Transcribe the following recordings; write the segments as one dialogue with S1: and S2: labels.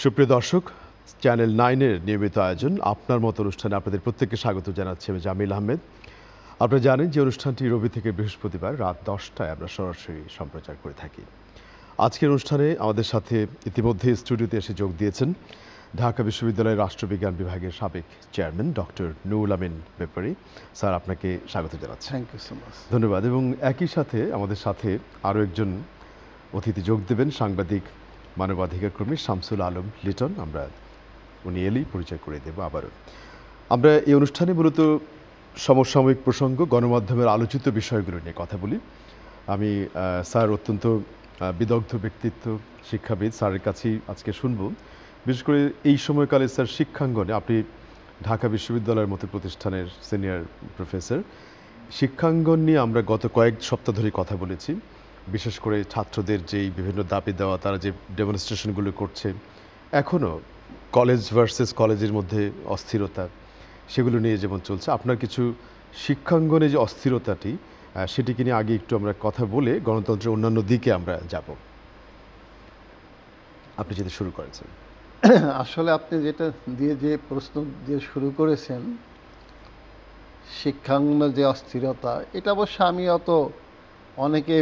S1: সুপ্রিয় দর্শক, চ্যানেল 9-এর নিয়মিত আয়োজন আপনার মতো অনুষ্ঠানে আপনাদের প্রত্যেককে স্বাগত জানাচ্ছি আমি জামিল আহমেদ। আপনারা জানেন যে অনুষ্ঠানটি রবি থেকে বৃহস্পতিবার রাত 10টায় আমরা সরাসরি সম্প্রচার করে থাকি। আজকের অনুষ্ঠানে আমাদের সাথে ইতিমধ্যে স্টুডিওতে এসে যোগ দিয়েছেন ঢাকা বিশ্ববিদ্যালয়ের রাষ্ট্রবিজ্ঞান বিভাগের সাবেক chairman doctor Nurul Amin Bepari. Sir, আপনাকে স্বাগত জানাচ্ছি।
S2: Thank you so much.
S1: ধন্যবাদ। এবং একই সাথে আমাদের সাথে আরও একজন অতিথি যোগ দেবেন, সাংবাদিক মানবাধিকার কর্মী শামসুল আলম লিটন। উনি এলেই পরিচয় করে দেব আবারও। আমরা এই অনুষ্ঠানে মূলত সমসাময়িক প্রসঙ্গ, গণমাধ্যমের আলোচিত বিষয়গুলো নিয়ে কথা বলি। আমি স্যার অত্যন্ত বিদগ্ধ ব্যক্তিত্ব, শিক্ষাবিদ, স্যারের কাছেই আজকে শুনব। বিশেষ করে এই সময়কালে স্যার শিক্ষাঙ্গনে আপনি ঢাকা বিশ্ববিদ্যালয়ের মতো প্রতিষ্ঠানের সিনিয়র প্রফেসর। শিক্ষাঙ্গন নিয়ে আমরা গত কয়েক সপ্তাহ ধরে কথা বলেছি। বিশেষ করে ছাত্রদের যেই বিভিন্ন দাবি দেওয়া, তারা যে ডেমনস্ট্রেশনগুলো করছে, এখনও কলেজ ভার্সেস কলেজের মধ্যে অস্থিরতা, সেগুলো নিয়ে যেমন চলছে। আপনার কিছু শিক্ষাঙ্গনে যে অস্থিরতাটি, সেটিকে নিয়ে আগে একটু আমরা কথা বলে গণতন্ত্রের অন্যান্য দিকে আমরা যাব। আপনি যদি শুরু করেছেন।
S2: আসলে আপনি যেটা দিয়ে যে প্রশ্ন দিয়ে শুরু করেছেন, শিক্ষাঙ্গনে যে অস্থিরতা, এটা অবশ্য আমি অনেকে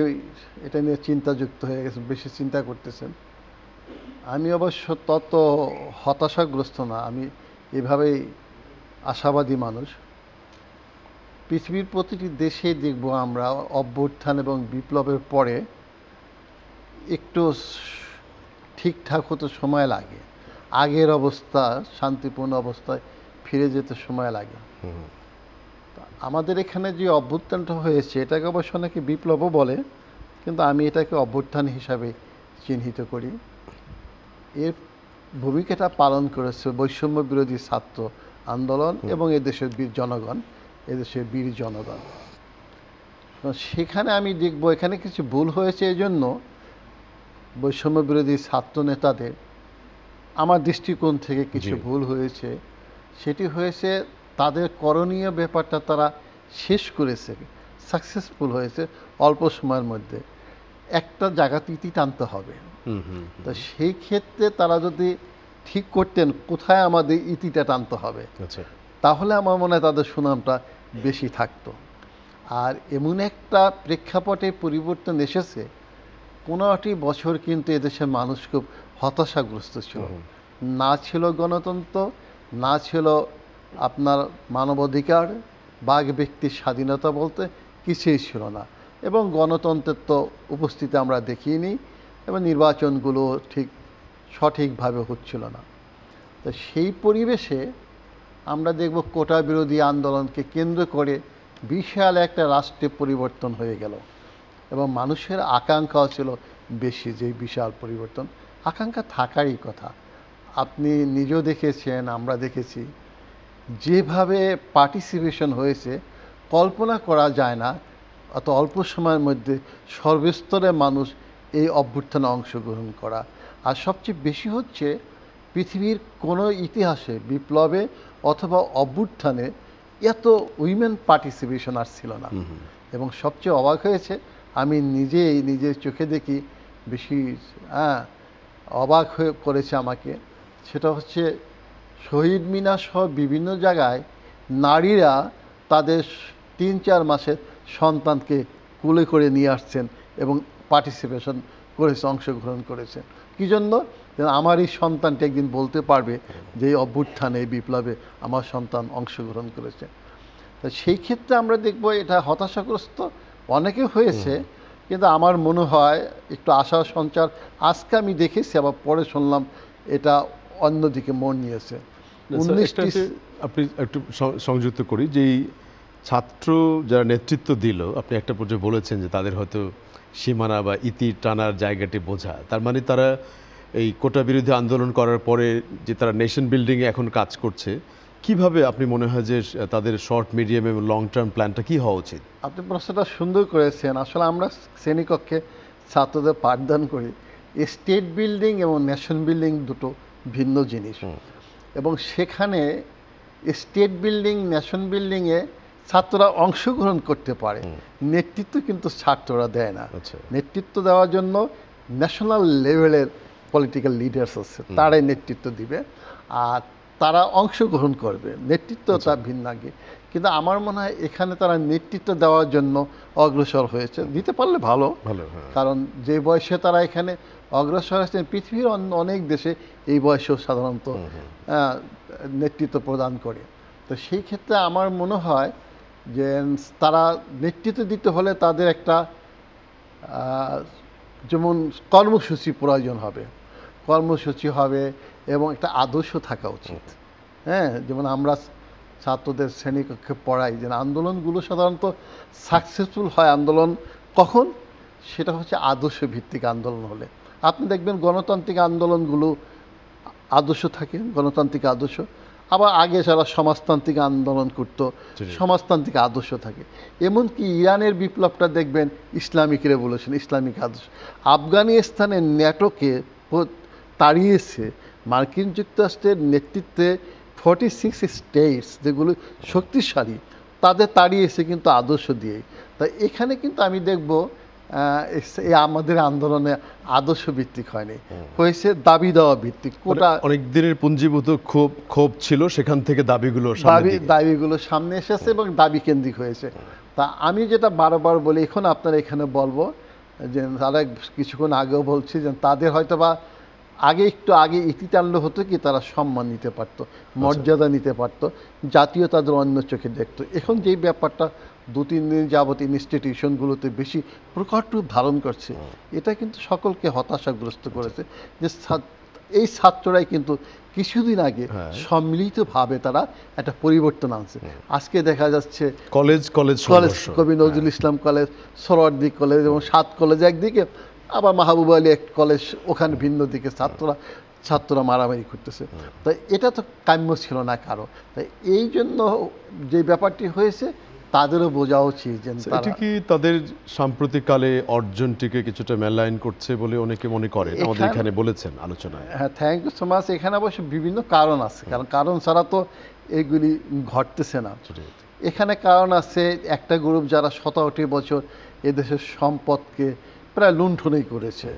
S2: এটা নিয়ে চিন্তাযুক্ত হয়ে গেছে, বেশি চিন্তা করতেছেন। আমি অবশ্য তত হতাশাগ্রস্ত না, আমি এভাবেই আশাবাদী মানুষ। পৃথিবীর প্রতিটি দেশে দেখব আমরা অভ্যুত্থান এবং বিপ্লবের পরে একটু ঠিকঠাক হতে সময় লাগে, আগের অবস্থা, শান্তিপূর্ণ অবস্থায় ফিরে যেতে সময় লাগে। আমাদের এখানে যে অভ্যুত্থানটা হয়েছে, এটাকে অবশ্য অনেকে বিপ্লবও বলে, কিন্তু আমি এটাকে অভ্যুত্থান হিসাবে চিহ্নিত করি। এর ভূমিকাটা পালন করেছে বৈষম্য বিরোধী ছাত্র আন্দোলন এবং এদেশের বীর জনগণ, এদেশের বীর জনগণ। সেখানে আমি দেখব এখানে কিছু ভুল হয়েছে, এই জন্য বৈষম্য বিরোধী ছাত্র নেতাদের আমার দৃষ্টিকোণ থেকে কিছু ভুল হয়েছে। সেটি হয়েছে তাদের করণীয় ব্যাপারটা তারা শেষ করেছে, সাকসেসফুল হয়েছে অল্প সময়ের মধ্যে। একটা জায়গাতে ইতি টানতে হবে। তো সেই ক্ষেত্রে তারা যদি ঠিক করতেন কোথায় আমাদের ইতিটা টানতে হবে, তাহলে আমার মনে হয় তাদের সুনামটা বেশি থাকতো। আর এমন একটা প্রেক্ষাপটে পরিবর্তন এসেছে, 15টি বছর কিন্তু এদেশের মানুষ খুব হতাশাগ্রস্ত ছিল। না ছিল গণতন্ত্র, না ছিল আপনার মানবাধিকার, বাক ব্যক্তির স্বাধীনতা বলতে কিছুই ছিল না। এবং গণতন্ত্রের তো উপস্থিতি আমরা দেখিনি, এবং নির্বাচনগুলো সঠিকভাবে হচ্ছিল না। তো সেই পরিবেশে আমরা দেখব কোটা বিরোধী আন্দোলনকে কেন্দ্র করে বিশাল একটা রাষ্ট্রে পরিবর্তন হয়ে গেল, এবং মানুষের আকাঙ্ক্ষাও ছিল বেশি। যে বিশাল পরিবর্তন, আকাঙ্ক্ষা থাকারই কথা। আপনি নিজেও দেখেছেন, আমরা দেখেছি, যেভাবে পার্টিসিপেশন হয়েছে কল্পনা করা যায় না অত অল্প সময়ের মধ্যে সর্বস্তরের মানুষ এই অভ্যুত্থানে অংশগ্রহণ করা। আর সবচেয়ে বেশি হচ্ছে, পৃথিবীর কোনো ইতিহাসে বিপ্লবে অথবা অভ্যুত্থানে এত উইমেন পার্টিসিপেশন আর ছিল না। এবং সবচেয়ে অবাক হয়েছে, আমি নিজের চোখে দেখি, বেশি অবাক হয়ে করেছে আমাকে, সেটা হচ্ছে শহীদ মিনার সহ বিভিন্ন জায়গায় নারীরা তাদের 3-4 মাসের সন্তানকে কুলে করে নিয়ে আসছেন এবং পার্টিসিপেশন করেছে, অংশগ্রহণ করেছেন। কী জন্য? আমার এই সন্তানটি একদিন বলতে পারবে যে এই অভ্যুত্থানে, এই বিপ্লবে আমার সন্তান অংশগ্রহণ করেছে। তো সেই ক্ষেত্রে আমরা দেখব এটা হতাশাগ্রস্ত অনেকে হয়েছে, কিন্তু আমার মনে হয় একটু আশার সঞ্চার আজকে আমি দেখেছি, আবার পরে শুনলাম এটা অন্যদিকে মন নিয়েছে।
S1: আপনি একটু সংযুক্ত করি, যেই ছাত্র যারা নেতৃত্ব দিল, আপনি একটা পর্যায়ে বলেছেন যে তাদের হয়তো সীমানা বা ইতি টানার জায়গাটি বোঝা। তার মানে তারা এই কোটা বিরোধী আন্দোলন করার পরে যে তারা নেশন বিল্ডিংয়ে এখন কাজ করছে, কিভাবে আপনি মনে হয় যে তাদের শর্ট, মিডিয়াম এবং লং টার্ম প্ল্যানটা কী হওয়া উচিত?
S2: আপনি প্রশ্নটা সুন্দর করেছেন। আসলে আমরা শ্রেণীকক্ষে ছাত্রদের পাঠদান করি, স্টেট বিল্ডিং এবং নেশন বিল্ডিং দুটো ভিন্ন জিনিস। এবং সেখানে স্টেট বিল্ডিং, নেশন বিল্ডিংয়ে ছাত্ররা অংশগ্রহণ করতে পারে, নেতৃত্ব কিন্তু ছাত্ররা দেয় না। নেতৃত্ব দেওয়ার জন্য ন্যাশনাল লেভেলের পলিটিক্যাল লিডার্স আছে, তারাই নেতৃত্ব দিবে আর তারা অংশগ্রহণ করবে, নেতৃত্ব তা ভিন্ন আগে। কিন্তু আমার মনে হয় এখানে তারা নেতৃত্ব দেওয়ার জন্য অগ্রসর হয়েছে, দিতে পারলে ভালো, কারণ যে বয়সে তারা এখানে অগ্রসর হয়েছেন পৃথিবীর অনেক দেশে এই বয়সেও সাধারণত নেতৃত্ব প্রদান করে। তো সেই ক্ষেত্রে আমার মনে হয় যে তারা নেতৃত্ব দিতে হলে তাদের একটা যেমন কর্মসূচি প্রয়োজন হবে, কর্মসূচি হবে এবং একটা আদর্শ থাকা উচিত। হ্যাঁ, যেমন আমরা ছাত্রদের শ্রেণীকক্ষে পড়াই যে আন্দোলনগুলো সাধারণত সাকসেসফুল হয় আন্দোলন কখন, সেটা হচ্ছে আদর্শ ভিত্তিক আন্দোলন হলে। আপনি দেখবেন গণতান্ত্রিক আন্দোলনগুলো আদর্শ থাকে, গণতান্ত্রিক আদর্শ, আবার আগে যারা সমাজতান্ত্রিক আন্দোলন করতো সমাজতান্ত্রিক আদর্শ থাকে। এমনকি ইরানের বিপ্লবটা দেখবেন ইসলামিক রেভলিউশন, ইসলামিক আদর্শ। আফগানিস্তানের ন্যাটোকে তাড়িয়েছে মার্কিন যুক্তরাষ্ট্রের নেতৃত্বে 46 স্টেটস যেগুলো শক্তিশালী, তাদের তাড়িয়েছে কিন্তু আদর্শ দিয়ে। তাই এখানে কিন্তু আমি দেখব আমাদের আন্দোলনে আদর্শ ভিত্তিক হয়নি, হয়েছে দাবি দেওয়া ভিত্তিক। কোটা
S1: অনেক দিনের পুঞ্জীভূত ক্ষোভ ছিল, সেখান থেকে দাবিগুলো সামনে এসেছে এবং দাবি কেন্দ্রিক হয়েছে। তা আমি যেটা বারবার বলি, এখন আপনারা এখানে বলবো যে তারা কিছুক্ষণ আগেও বলছি যে তাদের হয়তো বা একটু আগে ইতি টানলে হতো কি তারা সম্মান নিতে পারতো, মর্যাদা নিতে পারতো, জাতীয় তাদের অন্য চোখে দেখতো। এখন যেই ব্যাপারটা 2-3 দিন যাবত ইনস্টিটিউশনগুলোতে বেশি প্রকট রূপ ধারণ করছে, এটা কিন্তু সকলকে হতাশাগ্রস্ত করেছে যে এই ছাত্ররাই কিন্তু কিছুদিন আগে সম্মিলিতভাবে তারা একটা পরিবর্তন আনছে। আজকে দেখা যাচ্ছে কলেজ কবি নজরুল ইসলাম কলেজ, সোহরাওয়ার্দী কলেজ এবং 7 কলেজ একদিকে, আবার মাহবুব আলী এক কলেজ ওখানে ভিন্ন দিকে ছাত্ররা মারামারি করতেছে। তাই এটা তো কাম্য ছিল না কারো। তাই এই জন্য যে ব্যাপারটি হয়েছে তাদেরও বোঝা উচিত যে এটা কি তাদের সাম্প্রতিককালে অর্জনটিকে কিছুটা মেলাইন করছে বলে অনেকে মনে করে, আমাদের এখানে বলেছেন আলোচনায়।
S2: হ্যাঁ, থ্যাংক ইউ সো মাচ। এখানে অবশ্য বিভিন্ন কারণ আছে, কারণ ছাড়া তো এগুলি ঘটতেছে না। এখানে কারণ আছে, একটা গ্রুপ যারা 17 বছর এদেশের সম্পদকে প্রায় লুণ্ঠনই করেছে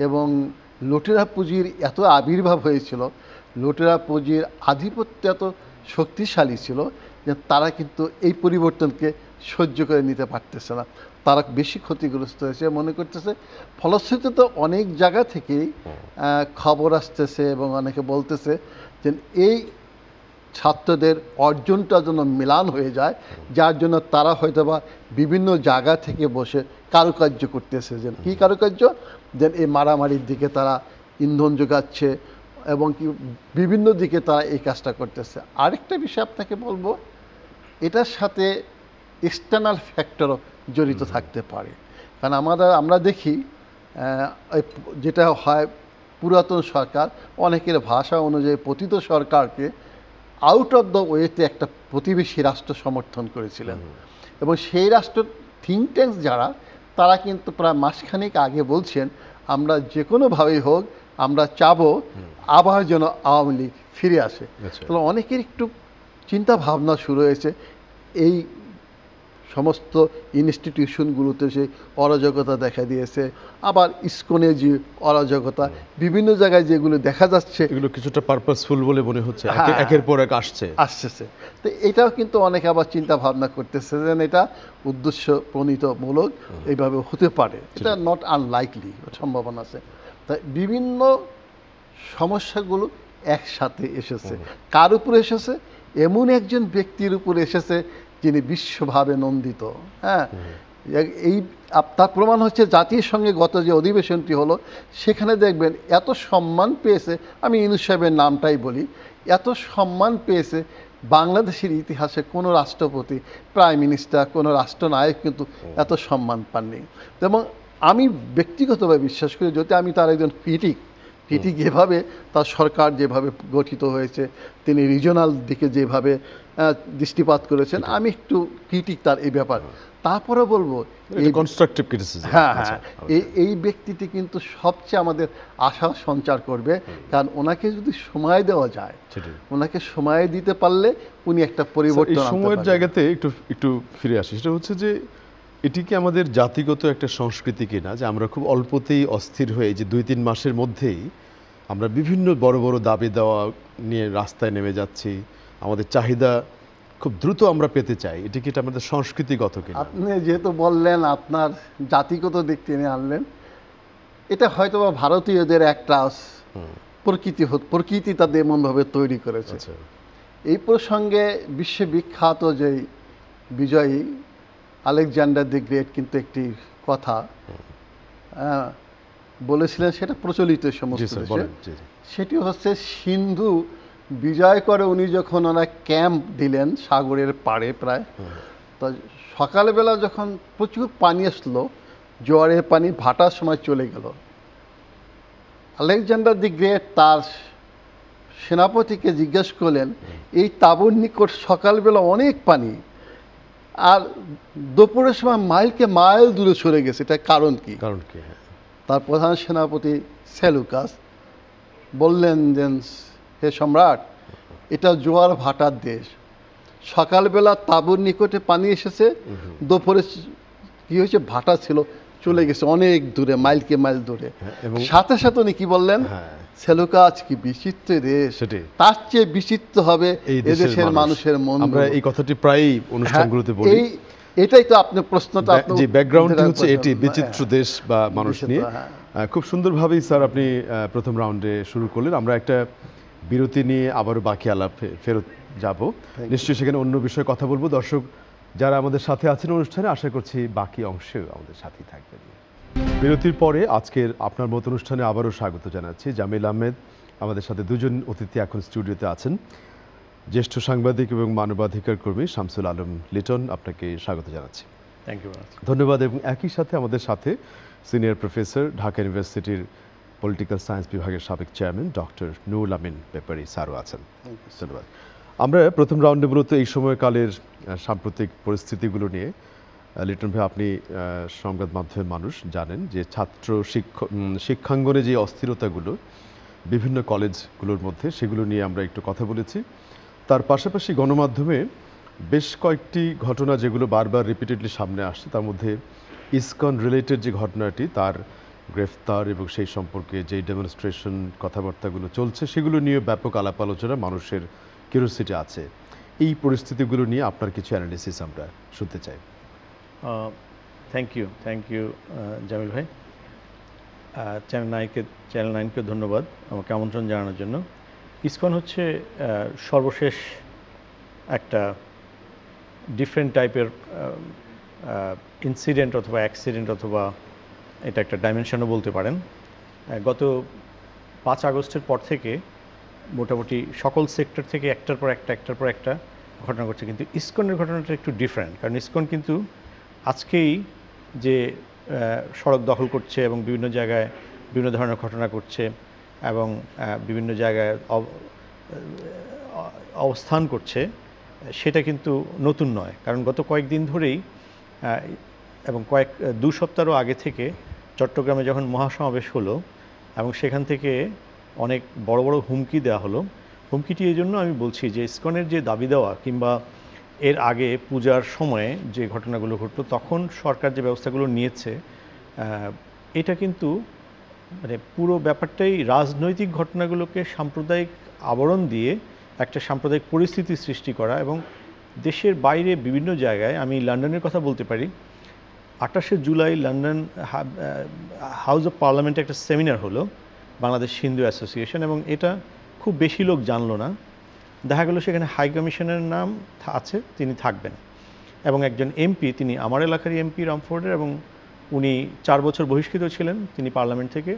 S2: এবং লুটেরা পুঁজির এত আবির্ভাব হয়েছিল, লুটেরা পুঁজির আধিপত্য এত শক্তিশালী ছিল যে তারা কিন্তু এই পরিবর্তনকে সহ্য করে নিতে পারতেছে না, তারা বেশি ক্ষতিগ্রস্ত হয়েছে মনে করতেছে। ফলশ্রুতিতে অনেক জায়গা থেকেই খবর আসতেছে এবং অনেকে বলতেছে যে এই ছাত্রদের অর্জনটা যেন মিলান হয়ে যায়, যার জন্য তারা হয়তোবা বিভিন্ন জায়গা থেকে বসে কারুকার্য করতেছে। যে কী কারুকার্য, যেন এই মারামারির দিকে তারা ইন্ধন যোগাচ্ছে এবং কি বিভিন্ন দিকে তারা এই কাজটা করতেছে। আরেকটা বিষয় আপনাকে বলবো, এটার সাথে এক্সটার্নাল ফ্যাক্টরও জড়িত থাকতে পারে। কারণ আমরা দেখি যেটা হয়, পুরাতন সরকার অনেকের ভাষা অনুযায়ী পতিত সরকারকে আউট অফ দ্য ওয়েতে একটা প্রতিবেশী রাষ্ট্র সমর্থন করেছিলেন এবং সেই রাষ্ট্র থিঙ্ক ট্যাঙ্কস যারা, তারা কিন্তু প্রায় মাসখানেক আগে বলছেন আমরা যে কোনোভাবেই হোক আমরা চাবো আবার যেন আওয়ামী লীগ ফিরে আসে। তাহলে অনেকের একটু চিন্তা ভাবনা শুরু হয়েছে, এই সমস্ত ইনস্টিটিউশনগুলোতে সেই অরাজকতা দেখা দিয়েছে, আবার ইসকনে যে অরাজকতা বিভিন্ন জায়গায় যেগুলো দেখা যাচ্ছে,
S1: এগুলো কিছুটা পারপাসফুল বলে মনে হচ্ছে, একের পর এক আসছে।
S2: তো এটাও কিন্তু অনেকে আবার চিন্তা ভাবনা করতেছে যে এটা উদ্দেশ্য প্রণীতমূলক এইভাবে হতে পারে, এটা নট আনলাইকলি, সম্ভাবনা আছে। তাই বিভিন্ন সমস্যাগুলো একসাথে এসেছে। কার উপরে এসেছে? এমন একজন ব্যক্তির উপরে এসেছে যিনি বিশ্বভাবে নন্দিত। হ্যাঁ, এই তার প্রমাণ হচ্ছে জাতিসংঘে গত যে অধিবেশনটি হলো, সেখানে দেখবেন এত সম্মান পেয়েছে, আমি ইউনূস সাহেবের নামটাই বলি, এত সম্মান পেয়েছে বাংলাদেশের ইতিহাসে কোনো রাষ্ট্রপতি, প্রাইম মিনিস্টার, কোনো রাষ্ট্রনায়ক কিন্তু এত সম্মান পাননি। এবং আমি ব্যক্তিগতভাবে বিশ্বাস করি, যদি আমি তার একজন ক্রিটিক যেভাবে তার সরকার যেভাবে গঠিত হয়েছে, তিনি রিজনাল দিকে যেভাবে দৃষ্টিপাত করেছেন, আমি একটু ক্রিটিক তার এই ব্যাপার। তারপরে বলবো হ্যাঁ, এই ব্যক্তিটি কিন্তু সবচেয়ে আমাদের আশা সঞ্চার করবে, কারণ ওনাকে যদি সময় দেওয়া যায়, ওনাকে সময় দিতে পারলে উনি একটা পরিবর্তন।
S1: সময়ের জায়গাতে একটু ফিরে আসি, সেটা হচ্ছে যে এটি কি আমাদের জাতিগত একটা সংস্কৃতি কিনা যে আমরা খুব অল্পতেই অস্থির হয়ে যে 2-3 মাসের মধ্যেই আমরা বিভিন্ন বড় বড় দাবি দেওয়া নিয়ে রাস্তায় নেমে যাচ্ছি, আমাদের চাহিদা খুব দ্রুত আমরা পেতে চাই, এটা কি এটা আমাদের সংস্কৃতিগত কিনা?
S2: আপনি যেহেতু বললেন আপনার জাতিগত দিক টেনে আনলেন, এটা হয়তো বা ভারতীয়দের একটা প্রকৃতি তাদের এমনভাবে তৈরি করেছে।
S1: আচ্ছা,
S2: এই প্রসঙ্গে বিশ্ববিখ্যাত যেই বিজয়ী আলেকজান্ডার দি গ্রেট কিন্তু একটি কথা বলেছিলেন, সেটা প্রচলিত সমস্ত দেশে। সেটি হচ্ছে সিন্ধু বিজয় করে উনি যখন ওনার ক্যাম্প দিলেন সাগরের পাড়ে প্রায়, তো সকালবেলা যখন প্রচুর পানি আসলো, জোয়ারের পানি ভাটার সময় চলে গেল, আলেকজান্ডার দি গ্রেট তার সেনাপতিকে জিজ্ঞেস করলেন, এই তাঁবুর নিকট সকালবেলা অনেক পানি আর দুপুরের সময় মাইলকে মাইল দূরে সরে গেছে, এটা কারণ কি? তার প্রধান সেনাপতি সেলুকাস বললেন যে, হে সম্রাট, এটা জোয়ার ভাটার দেশ, সকালবেলা তাঁবুর নিকটে পানি এসেছে, দুপুরে কি হয়েছে, ভাটা ছিল, চলে গেছে অনেক দূরে, মাইলকে মাইল দূরে। সাথে সাথে উনি কি বললেন, সেলুকাস কি বিচিত্র দেশ, তার চেয়ে বিচিত্র হবে এদেশের মানুষের মন।
S1: আমরা এই কথাটি প্রায়ই অনুষ্ঠানগুলোতে বলি।
S2: এটাই তো আপনি প্রশ্নটা,
S1: যে ব্যাকগ্রাউন্ডটি হচ্ছে এটি, বিচিত্র দেশ বা মানুষ নিয়ে। খুব সুন্দরভাবেই স্যার আপনি প্রথম রাউন্ডে শুরু করলেন। আমরা একটা বিরতি নিয়ে আবারও বাকি আলাপ ফেরত যাব, নিশ্চয়ই সেখানে অন্য বিষয়ে কথা বলবো। দর্শক যারা আমাদের সাথে আছেন অনুষ্ঠানে, আশা করছি বাকি অংশেও আমাদের সাথেই থাকবেন। বিরতির পরে আজকের আপনার মত অনুষ্ঠানে আবারও স্বাগত জানাচ্ছি। জামিল আহমেদ, আমাদের সাথে দুজন অতিথি এখন স্টুডিওতে আছেন। জ্যেষ্ঠ সাংবাদিক এবং মানবাধিকার কর্মী শামসুল আলম লিটন, আপনাকে স্বাগত জানাচ্ছি।
S3: থ্যাংক ইউ,
S1: ধন্যবাদ। এবং একই সাথে আমাদের সাথে সিনিয়র প্রফেসর, ঢাকা ইউনিভার্সিটির পলিটিক্যাল সায়েন্স বিভাগের সাবেক চেয়ারম্যান ডক্টর নুরুল আমিন ব্যাপারী স্যারও আছেন। ধন্যবাদ। আমরা প্রথম রাউন্ডে মূলত এই সময়কালের সাম্প্রতিক পরিস্থিতিগুলো নিয়ে, লিটন ভাই আপনি সংবাদ মাধ্যমের মানুষ, জানেন যে ছাত্র শিক্ষাঙ্গনে যে অস্থিরতাগুলো বিভিন্ন কলেজগুলোর মধ্যে, সেগুলো নিয়ে আমরা একটু কথা বলেছি। তার পাশাপাশি গণমাধ্যমে বেশ কয়েকটি ঘটনা যেগুলো বারবার রিপিটেডলি সামনে আসছে, তার মধ্যে ইসকন রিলেটেড যে ঘটনাটি, তার গ্রেফতার এবং সেই সম্পর্কে যে ডেমনস্ট্রেশন কথাবার্তাগুলো চলছে, সেগুলো নিয়ে ব্যাপক আলাপ আলোচনা, মানুষের কিউরিওসিটি আছে। এই পরিস্থিতিগুলো নিয়ে আপনার কিছু অ্যানালিসিস আমরা শুনতে চাই।
S3: থ্যাংক ইউ জামিল ভাই। চ্যানেল 9কে ধন্যবাদ আমাকে আমন্ত্রণ জানানোর জন্য। ইসকন হচ্ছে সর্বশেষ একটা ডিফারেন্ট টাইপের ইনসিডেন্ট অথবা অ্যাক্সিডেন্ট, অথবা এটা একটা ডাইমেনশনও বলতে পারেন। গত 5 আগস্টের পর থেকে মোটামুটি সকল সেক্টর থেকে একটার পর একটা ঘটনা ঘটছে, কিন্তু ইসকনের ঘটনাটা একটু ডিফারেন্ট। কারণ ইসকন কিন্তু আজকেই যে সড়ক দখল করছে এবং বিভিন্ন জায়গায় বিভিন্ন ধরনের ঘটনা করছে এবং বিভিন্ন জায়গায় অবস্থান করছে, সেটা কিন্তু নতুন নয়। কারণ গত কয়েকদিন ধরেই এবং 2 সপ্তাহও আগে থেকে চট্টগ্রামে যখন মহাসমাবেশ হলো এবং সেখান থেকে অনেক বড় বড় হুমকি দেওয়া হলো। হুমকিটি এই জন্য আমি বলছি যে ইসকনের যে দাবি দেওয়া কিংবা এর আগে পূজার সময়ে যে ঘটনাগুলো ঘটলো, তখন সরকার যে ব্যবস্থাগুলো নিয়েছে, এটা কিন্তু মানে পুরো ব্যাপারটাই রাজনৈতিক ঘটনাগুলোকে সাম্প্রদায়িক আবরণ দিয়ে একটা সাম্প্রদায়িক পরিস্থিতি সৃষ্টি করা। এবং দেশের বাইরে বিভিন্ন জায়গায়, আমি লন্ডনের কথা বলতে পারি, 28শে জুলাই লন্ডন হাউস অফ পার্লামেন্টে একটা সেমিনার হলো বাংলাদেশ হিন্দু অ্যাসোসিয়েশন, এবং এটা খুব বেশি লোক জানলো না। দেখা গেল সেখানে হাই কমিশনের নাম আছে, তিনি থাকবেন, এবং একজন এমপি, তিনি আমার এলাকারই এমপি রামফোর্ডের, এবং উনি 4 বছর বহিষ্কৃত ছিলেন তিনি পার্লামেন্ট থেকে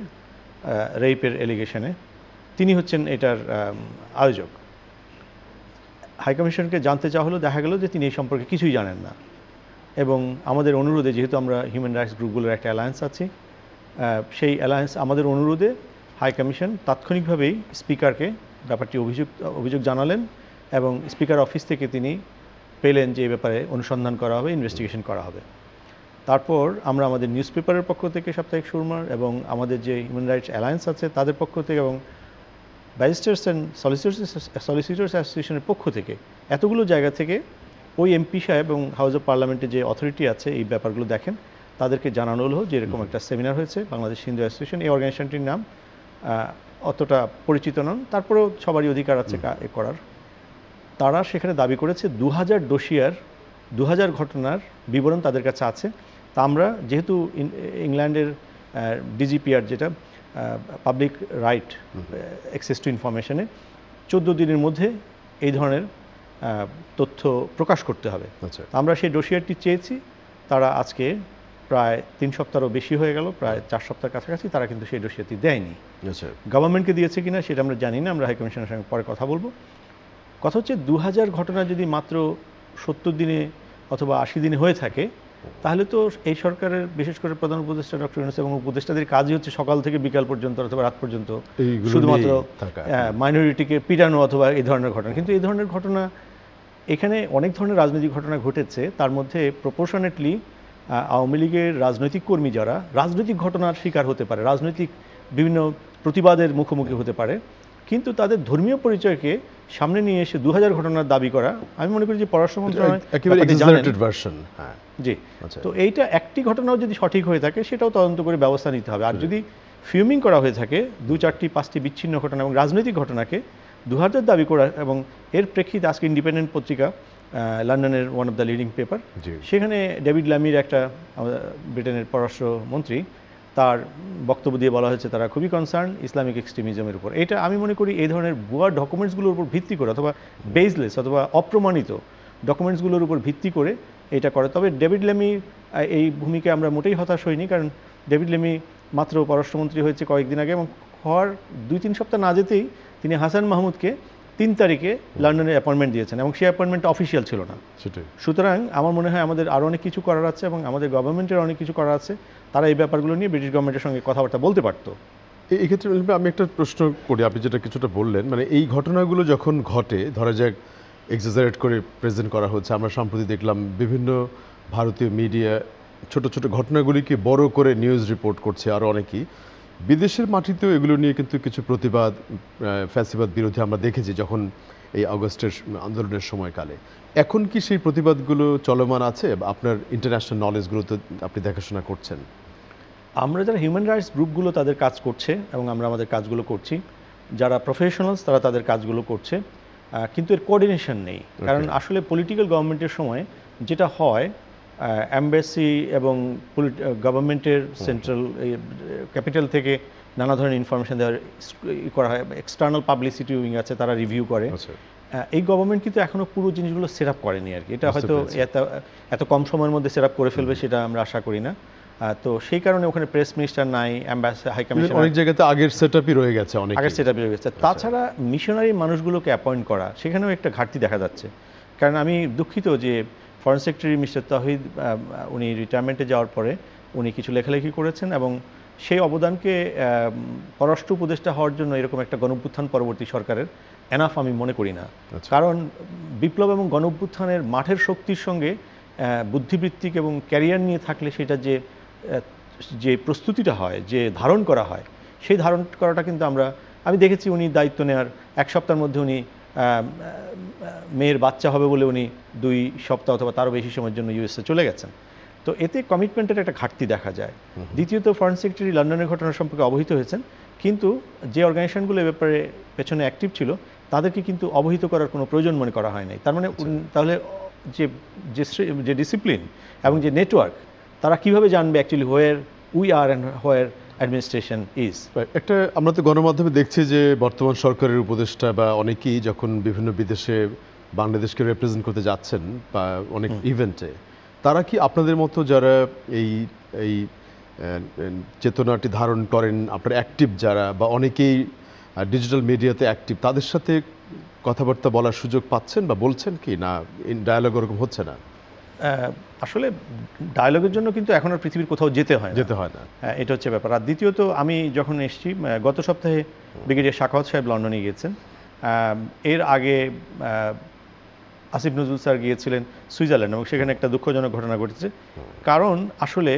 S3: রেপের এলিগেশনে, তিনি হচ্ছেন এটার আয়োজক। হাইকমিশনকে জানতে চাওয়া হলো, দেখা গেল যে তিনি এই সম্পর্কে কিছুই জানেন না। এবং আমাদের অনুরোধে, যেহেতু আমরা হিউম্যান রাইটস গ্রুপগুলোর একটা অ্যালায়েন্স আছি, সেই অ্যালায়েন্স আমাদের অনুরোধে হাইকমিশন তাৎক্ষণিকভাবেই স্পিকারকে ব্যাপারটি অভিযোগ জানালেন, এবং স্পিকার অফিস থেকে তিনি পেলেন যে এই ব্যাপারে অনুসন্ধান করা হবে, ইনভেস্টিগেশন করা হবে। তারপর আমরা আমাদের নিউজ পেপারের পক্ষ থেকে সাপ্তাহিক সুরমার এবং আমাদের যে হিউম্যান রাইটস অ্যালায়েন্স আছে তাদের পক্ষ থেকে এবং ব্যারিস্টার্স অ্যান্ড সলিসিটর্স অ্যাসোসিয়েশনের পক্ষ থেকে, এতগুলো জায়গা থেকে ওই এমপি সাহেব এবং হাউস অফ পার্লামেন্টের যে অথরিটি আছে এই ব্যাপারগুলো দেখেন, তাদেরকে জানানো হলো যে এরকম একটা সেমিনার হয়েছে বাংলাদেশ হিন্দু অ্যাসোসিয়েশন, এই অর্গানাইজেশনটির নাম অতটা পরিচিত নন, তারপরেও সবারই অধিকার আছে এ করার। তারা সেখানে দাবি করেছে 2000 ডোসিয়ার 2000 ঘটনার বিবরণ তাদের কাছে আছে। তা আমরা যেহেতু ইংল্যান্ডের ডিজিপিআর, যেটা পাবলিক রাইট অ্যাক্সেস টু ইনফরমেশনে, 14 দিনের মধ্যে এই ধরনের তথ্য প্রকাশ করতে হবে। আমরা সেই ডোসিয়ারটি চেয়েছি, তারা আজকে প্রায় 3 সপ্তাহেরও বেশি হয়ে গেল, প্রায় 4 সপ্তাহের কাছাকাছি, তারা কিন্তু সেই ডোসিয়ারটি দেয়নি। গভর্নমেন্টকে দিয়েছে কিনা সেটা আমরা জানি না, আমরা হাইকমিশনের সঙ্গে পরে কথা বলবো। কথা হচ্ছে 2000 ঘটনা যদি মাত্র 70 দিনে অথবা 80 দিনে হয়ে থাকে, তাহলে তো এই সরকারের বিশেষ করে প্রধান উপদেষ্টা ডক্টর ইউনূস এবং উপদেষ্টাদের কাজই হচ্ছে সকাল থেকে বিকাল পর্যন্ত অথবা রাত পর্যন্ত শুধুমাত্র মাইনরিটিকে পিটানো অথবা এই ধরনের ঘটনা। কিন্তু এই ধরনের ঘটনা এখানে অনেক ধরনের রাজনৈতিক ঘটনা ঘটেছে, তার মধ্যে প্রপোর্শনেটলি আওয়ামী লীগের রাজনৈতিক কর্মী যারা রাজনৈতিক ঘটনার শিকার হতে পারে, রাজনৈতিক বিভিন্ন প্রতিবাদের মুখোমুখি হতে পারে, কিন্তু তাদের ধর্মীয় পরিচয়কে সামনে নিয়ে এসে 2000 ঘটনার দাবি করা, আমি মনে করি যে পররাষ্ট্র মন্ত্রণালয় জি, তো এইটা একটি ঘটনাও যদি সঠিক হয়ে থাকে সেটাও তদন্ত করে ব্যবস্থা নিতে হবে। আর যদি ফিউমিং করা হয়ে থাকে 2, 4টি 5টি বিচ্ছিন্ন ঘটনা এবং রাজনৈতিক ঘটনাকে 2000 দাবি করা, এবং এর প্রেক্ষিতে আজকে ইন্ডিপেন্ডেন্ট পত্রিকা লন্ডনের one of the leading paper, সেখানে ডেভিড ল্যামির একটা ব্রিটেনের পররাষ্ট্র মন্ত্রী, তার বক্তব্য দিয়ে বলা হয়েছে তারা খুবই কনসার্ন ইসলামিক এক্সট্রিমিজমের উপর। এটা আমি মনে করি এই ধরনের ভুয়া ডকুমেন্টসগুলোর উপর ভিত্তি করে অথবা বেসলেস অথবা অপ্রমাণিত ডকুমেন্টসগুলোর উপর ভিত্তি করে এটা করে। তবে ডেভিড ল্যামি এই ভূমিকায় আমরা মোটেই হতাশ হইনি, কারণ ডেভিড ল্যামি মাত্র পররাষ্ট্রমন্ত্রী হয়েছে কয়েকদিন আগে, এবং হওয়ার 2-3 সপ্তাহ না যেতেই তিনি হাসান মাহমুদকে 3 তারিখে লন্ডনে অ্যাপয়েন্টমেন্ট দিয়েছেন, এবং সেই অ্যাপয়েন্টমেন্টটা অফিসিয়াল ছিল না। সুতরাং আমার মনে হয় আমাদের আরও অনেক কিছু করার আছে এবং আমাদের গভর্নমেন্টের অনেক কিছু করার আছে। তারা এই ব্যাপারগুলো নিয়ে ব্রিটিশ গভর্নমেন্টের সঙ্গে কথাবার্তা বলতে পারতো।
S1: এই ক্ষেত্রে আমি একটা প্রশ্ন করি, আপনি যেটা কিছুটা বললেন, মানে এই ঘটনাগুলো যখন ঘটে, ধরা যাক এক্সাজারেট করে প্রেজেন্ট করা হচ্ছে, আমরা সম্প্রতি দেখলাম বিভিন্ন ভারতীয় মিডিয়া ছোট ছোট ঘটনাগুলিকে বড় করে নিউজ রিপোর্ট করছে, আরও অনেকেই বিদেশের মাটিতেও এগুলো নিয়ে কিন্তু কিছু প্রতিবাদ, ফ্যাসিবাদ বিরোধী আমরা দেখেছি যখন এই আগস্টের আন্দোলনের সময়কালে। এখন কি সেই প্রতিবাদগুলো চলমান আছে? আপনার ইন্টারন্যাশনাল নলেজগুলো তো আপনি দেখাশোনা করছেন।
S3: আমরা যারা হিউম্যান রাইটস গ্রুপগুলো তাদের কাজ করছে এবং আমরা আমাদের কাজগুলো করছি, যারা প্রফেশনালস তারা তাদের কাজগুলো করছে, কিন্তু এর কোঅর্ডিনেশন নেই। কারণ আসলে পলিটিক্যাল গভর্নমেন্টের সময় যেটা হয়, এমবাসি এবং গভর্নমেন্টের সেন্ট্রাল ক্যাপিটাল থেকে নানা ধরনের ইনফরমেশন দেওয়ার করা হয়, এক্সটার্নাল পাবলিসিটি উইং আছে, তারা রিভিউ করে। এই গভর্নমেন্ট কিন্তু এখনও পুরো জিনিসগুলো সেট আপ করেনি আর কি। এটা হয়তো এত কম সময়ের মধ্যে সেট আপ করে ফেলবে সেটা আমরা আশা করি না। তো সেই কারণে ওখানে প্রেস মিনিস্টার নাই, অ্যাম্বাসেডর, হাই কমিশনার,
S1: অনেক জায়গাতে আগের সেটআপই রয়ে গেছে,
S3: আগের সেটআপই রয়ে গেছে। তাছাড়া মিশনারি মানুষগুলোকে অ্যাপয়েন্ট করা, সেখানেও একটা ঘাটতি দেখা যাচ্ছে। কারণ আমি দুঃখিত যে ফরেন সেক্রেটারি মিস্টার তাহিদ, উনি রিটায়ারমেন্টে যাওয়ার পরে উনি কিছু লেখালেখি করেছেন এবং সেই অবদানকে পররাষ্ট্র উপদেষ্টা হওয়ার জন্য এরকম একটা গণঅভ্যুত্থান পরবর্তী সরকারের এনাফ আমি মনে করি না। কারণ বিপ্লব এবং গণঅভ্যুত্থানের মাঠের শক্তির সঙ্গে বুদ্ধিবৃত্তিক এবং ক্যারিয়ার নিয়ে থাকলে সেটা যে প্রস্তুতিটা হয়, যে ধারণ করা হয়, সেই ধারণ করাটা কিন্তু আমি দেখেছি উনি দায়িত্ব নেওয়ার 1 সপ্তাহের মধ্যে উনি মেয়ের বাচ্চা হবে বলে উনি 2 সপ্তাহ অথবা তারও বেশি সময়ের জন্য ইউএসএ চলে গেছেন। তো এতে কমিটমেন্টের একটা ঘাটতি দেখা যায়। দ্বিতীয়ত ফরেন সেক্রেটারি লন্ডনের ঘটনা সম্পর্কে অবহিত হয়েছেন, কিন্তু যে অর্গানাইজেশনগুলো এ ব্যাপারে পেছনে অ্যাক্টিভ ছিল তাদেরকে কিন্তু অবহিত করার কোনো প্রয়োজন মনে করা হয় নাই। তার মানে তাহলে যে ডিসিপ্লিন এবং যে নেটওয়ার্ক, তারা কিভাবে জানবে actually where we are and where administration is.
S1: একটা আমরা তো গণমাধ্যমে দেখছি যে বর্তমান সরকারের উপদেষ্টা বা অনেকেই যখন বিভিন্ন বিদেশে বাংলাদেশকে রিপ্রেজেন্ট করতে যাচ্ছেন বা অনেক ইভেন্টে, তারা কি আপনাদের মতো যারা এই চেতনাটি ধারণ করেন, আপনার অ্যাক্টিভ যারা বা অনেকেই ডিজিটাল মিডিয়াতে অ্যাক্টিভ, তাদের সাথে কথাবার্তা বলার সুযোগ পাচ্ছেন বা বলছেন কি না? ডায়ালগ ওরকম হচ্ছে না?
S3: আসলে ডায়ালগের জন্য কিন্তু এখন আর পৃথিবীর কোথাও যেতে হয় না, এটা হচ্ছে ব্যাপার। আর দ্বিতীয়ত আমি যখন এসেছি, গত সপ্তাহে ব্রিগেডিয়ার সাখাওয়াত সাহেব লন্ডনে গিয়েছেন, এর আগে আসিফ নজরুল স্যার গিয়েছিলেন সুইজারল্যান্ড, এবং সেখানে একটা দুঃখজনক ঘটনা ঘটেছে। কারণ আসলে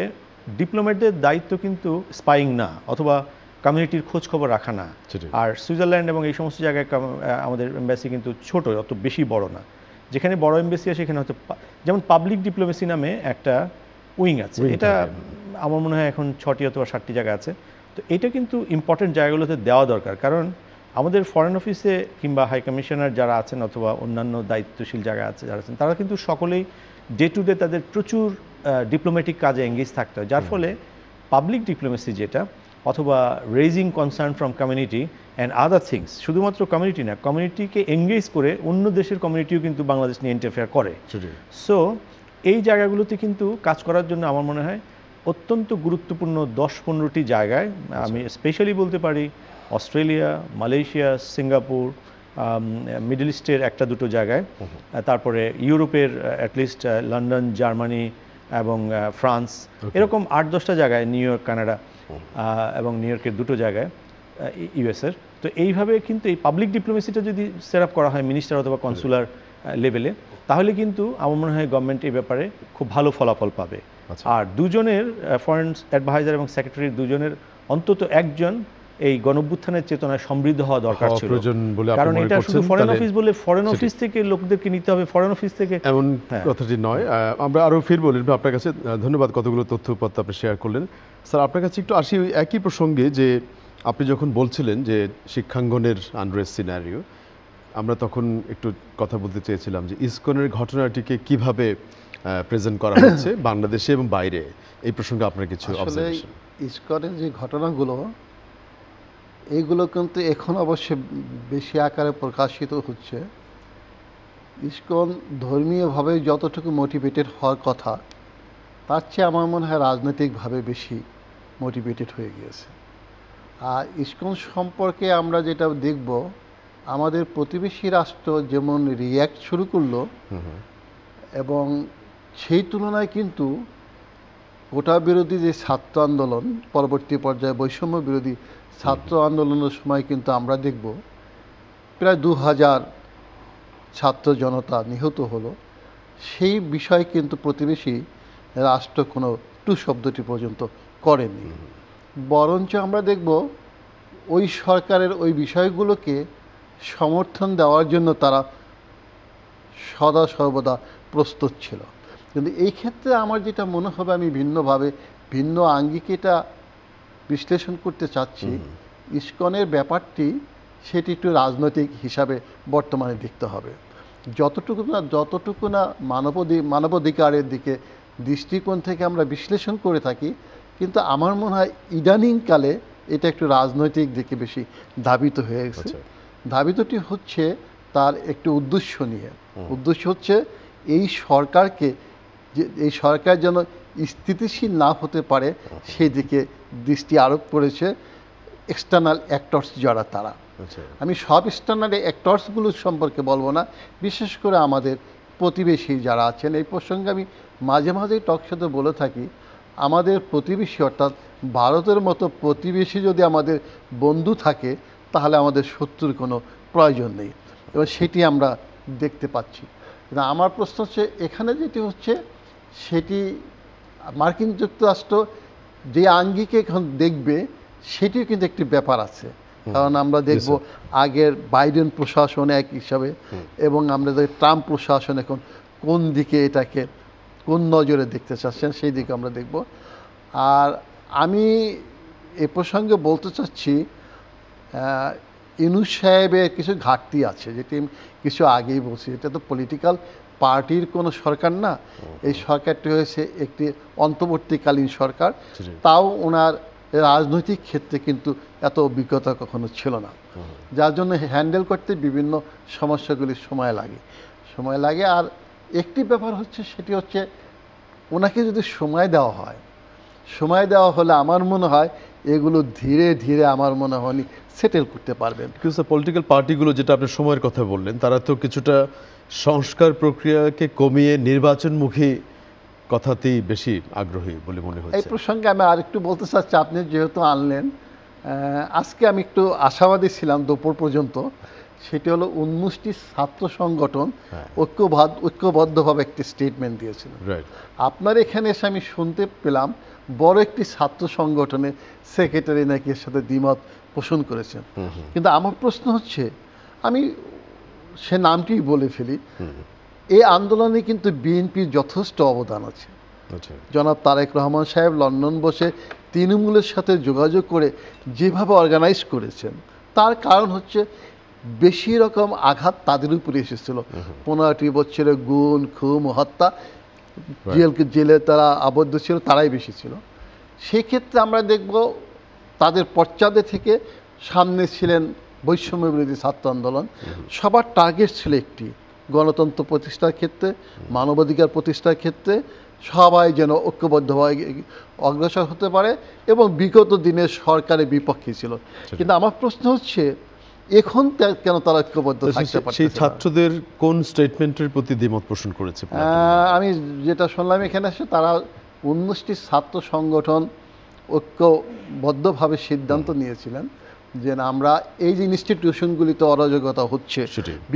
S3: ডিপ্লোম্যাটদের দায়িত্ব কিন্তু স্পাইং না অথবা কমিউনিটির খোঁজ খবর রাখা না। আর সুইজারল্যান্ড এবং এই সমস্ত জায়গায় আমাদের এম্বাসি কিন্তু ছোট, অত বেশি বড় না। যেখানে বড় এম্বাসি আছে সেখানে হয়তো যেমন পাবলিক ডিপ্লোমেসি নামে একটা উইং আছে, এটা আমার মনে হয় এখন 6টি অথবা 7টি জায়গা আছে। তো এটা কিন্তু ইম্পর্টেন্ট জায়গাগুলোতে দেওয়া দরকার, কারণ আমাদের ফরেন অফিসে কিংবা হাই কমিশনার যারা আছেন অথবা অন্যান্য দায়িত্বশীল যারা আছেন তারা কিন্তু সকলেই ডে টু ডে তাদের প্রচুর ডিপ্লোম্যাটিক কাজে এঙ্গেজ থাকতে হয়, যার ফলে পাবলিক ডিপ্লোমেসি যেটা অথবা raising concern from community and other things, শুধুমাত্র কমিউনিটি না, কমিউনিটিকে এঙ্গেজ করে অন্য দেশের কমিউনিটিও কিন্তু বাংলাদেশ নিয়ে ইন্টারফেয়ার করে। সো এই জায়গাগুলোতে কিন্তু কাজ করার জন্য আমার মনে হয় অত্যন্ত গুরুত্বপূর্ণ 10-15টি জায়গায়, আমি স্পেশালি বলতে পারি অস্ট্রেলিয়া, মালয়েশিয়া, সিঙ্গাপুর, মিডল ইস্টের 1-2 জায়গায়, তারপরে ইউরোপের অ্যাটলিস্ট লন্ডন, জার্মানি এবং ফ্রান্স, এরকম 8-10টা জায়গায়, নিউ ইয়র্ক, কানাডা এবং নিউ ইয়র্কের 2টো জায়গায় ইউএসের। তো এইভাবে কিন্তু এই পাবলিক ডিপ্লোমেসিটা যদি সেট আপ করা হয় মিনিস্টার অথবা কনসুলার লেভেলে, তাহলে কিন্তু আমার মনে হয় গভর্নমেন্ট এই ব্যাপারে খুব ভালো ফলাফল পাবে। আর দুজনের ফরেন অ্যাডভাইজার এবং সেক্রেটারির দুজনের অন্তত একজন এই গণঅভ্যুত্থানের চেতনায় সমৃদ্ধ হওয়া দরকার ছিল, কারণ এটা শুধু ফরেন অফিস বলে ফরেন অফিস থেকে লোকদেরকে নিতে হবে, ফরেন অফিস থেকে
S1: এমন কথাটি নয়। আমরা আরও ফিরবো আপনার কাছে। ধন্যবাদ, কতগুলো তথ্য আপনি শেয়ার করলেন। স্যার আপনার কাছে একটু আসি একই প্রসঙ্গে, যে আপনি যখন বলছিলেন যে শিক্ষাঙ্গনের আনরেস্ট সিনারিও, আমরা তখন একটু কথা বলতে চেয়েছিলাম যে ইসকনের ঘটনাটিকে কিভাবে প্রেজেন্ট করা হচ্ছে বাংলাদেশে এবং বাইরে, এই প্রসঙ্গে আপনার কিছু অবজারভেশন।
S2: ইসকনের যে ঘটনাগুলো, এইগুলো কিন্তু এখন অবশ্যই বেশি আকারে প্রকাশিত হচ্ছে। ইসকন ধর্মীয়ভাবে যতটুকু মোটিভেটেড হওয়ার কথা, তার চেয়ে আমার মনে হয় রাজনৈতিকভাবে বেশি মোটিভেটেড হয়ে গিয়েছে। আর ইসকন সম্পর্কে আমরা যেটা দেখব, আমাদের প্রতিবেশী রাষ্ট্র যেমন রিয়্যাক্ট শুরু করলো, এবং সেই তুলনায় কিন্তু কোটা বিরোধী যে ছাত্র আন্দোলন, পরবর্তী পর্যায়ে বৈষম্য বিরোধী ছাত্র আন্দোলনের সময় কিন্তু আমরা দেখব প্রায় 2000 ছাত্র জনতা নিহত হলো। সেই বিষয়ে কিন্তু প্রতিবেশী রাষ্ট্র কোনো টু শব্দটি পর্যন্ত করেনি, বরঞ্চ আমরা দেখব ওই সরকারের ওই বিষয়গুলোকে সমর্থন দেওয়ার জন্য তারা সদা সর্বদা প্রস্তুত ছিল। কিন্তু এই ক্ষেত্রে আমার যেটা মনে হবে, আমি ভিন্নভাবে ভিন্ন আঙ্গিকে এটা বিশ্লেষণ করতে চাচ্ছি। ইসকনের ব্যাপারটি সেটি একটু রাজনৈতিক হিসাবে বর্তমানে দেখতে হবে। যতটুকু না মানবাধিকারের দিকে দৃষ্টিকোণ থেকে আমরা বিশ্লেষণ করে থাকি, কিন্তু আমার মনে হয় ইদানিংকালে এটা একটু রাজনৈতিক দিকে বেশি ধাবিত হয়ে গেছে। ধাবিতটি হচ্ছে তার একটু উদ্দেশ্য নিয়ে। উদ্দেশ্য হচ্ছে এই সরকারকে, যে এই সরকার যেন স্থিতিশীল না হতে পারে সেই দিকে দৃষ্টি আরোপ করেছে এক্সটার্নাল অ্যাক্টরস যারা, তারা। আমি সব এক্সটার্নাল অ্যাক্টরসগুলোর সম্পর্কে বলবো না, বিশেষ করে আমাদের প্রতিবেশী যারা আছেন। এই প্রসঙ্গে আমি মাঝে মাঝেই টকশোতে বলে থাকি, আমাদের প্রতিবেশী অর্থাৎ ভারতের মতো প্রতিবেশী যদি আমাদের বন্ধু থাকে, তাহলে আমাদের শত্রুর কোনো প্রয়োজন নেই, এবং সেটি আমরা দেখতে পাচ্ছি। কিন্তু আমার প্রশ্ন হচ্ছে, এখানে যেটি হচ্ছে সেটি মার্কিন যুক্তরাষ্ট্র যে আঙ্গিকে এখন দেখবে, সেটিও কিন্তু একটি ব্যাপার আছে। কারণ আমরা দেখব আগের বাইডেন প্রশাসন এক হিসাবে, এবং আমরা দেখি ট্রাম্প প্রশাসন এখন কোন দিকে এটাকে কোন নজরে দেখতে চাচ্ছেন, সেই দিকে আমরা দেখব। আর আমি এ প্রসঙ্গে বলতে চাচ্ছি, ইউনূস সাহেবের কিছু ঘাটতি আছে, যেটি কিছু আগেই বলছি। এটা তো পলিটিক্যাল পার্টির কোনো সরকার না, এই সরকারটি হয়েছে একটি অন্তর্বর্তীকালীন সরকার। তাও ওনার রাজনৈতিক ক্ষেত্রে কিন্তু এত অভিজ্ঞতা কখনো ছিল না, যার জন্য হ্যান্ডেল করতে বিভিন্ন সমস্যাগুলি সময় লাগে। আর একটি ব্যাপার হচ্ছে, সেটি হচ্ছে ওনাকে যদি সময় দেওয়া হলে আমার মনে হয় এগুলো ধীরে ধীরে আমার মনে হয় সেটেল করতে পারবেন।
S1: কিন্তু পলিটিক্যাল পার্টিগুলো, যেটা আপনি সময়ের কথা বললেন, তারা তো কিছুটা সংস্কার প্রক্রিয়াকে কমিয়ে নির্বাচনমুখী কথাতেই বেশি আগ্রহী বলে মনে হচ্ছে।
S2: এই প্রসঙ্গে আমি আরেকটু বলতে চাচ্ছি, আপনি যেহেতু আনলেন, আজকে আমি একটু আশাবাদী ছিলাম দুপুর পর্যন্ত। সেটি হলো 19টি ছাত্র সংগঠন ঐক্যবদ্ধভাবে একটি স্টেটমেন্ট দিয়েছিল। আপনার এখানে এসে আমি শুনতে পেলাম বড় একটি ছাত্র সংগঠনের সেক্রেটারি নাকি এর সাথে দ্বিমত পোষণ করেছেন। কিন্তু আমার প্রশ্ন হচ্ছে, আমি সে নামটিই বলে ফেলি, এই আন্দোলনে কিন্তু বিএনপির যথেষ্ট অবদান আছে। জনাব তারেক রহমান সাহেব লন্ডন বসে তৃণমূলের সাথে যোগাযোগ করে যেভাবে অর্গানাইজ করেছেন, তার কারণ হচ্ছে বেশি রকম আঘাত তাদের উপরে এসেছিল। 15টি বছরের গুণ, খুন, হত্যা, জেলে তারা আবদ্ধ ছিল, তারাই বেশি ছিল। সেক্ষেত্রে আমরা দেখব তাদের পশ্চাদে থেকে সামনে ছিলেন বৈষম্য বিরোধী ছাত্র আন্দোলন। সবার টার্গেট ছিল একটি, গণতন্ত্র প্রতিষ্ঠার ক্ষেত্রে, মানবাধিকার প্রতিষ্ঠার ক্ষেত্রে সবাই যেন ঐক্যবদ্ধভাবে অগ্রসর হতে পারে, এবং বিগত দিনের সরকারের বিপক্ষে ছিল। কিন্তু আমার প্রশ্ন হচ্ছে এখন কেন তারা ঐক্যবদ্ধ থাকতে পারছে?
S1: সেই ছাত্রদের কোন স্টেটমেন্টের প্রতি দ্বিমত পোষণ করেছে?
S2: আমি যেটা শুনলাম এখানে এসে, তারা 19টি ছাত্র সংগঠন ঐক্যবদ্ধভাবে সিদ্ধান্ত নিয়েছিলেন যে আমরা এই যে ইনস্টিটিউশনগুলিতে অরাজকতা হচ্ছে,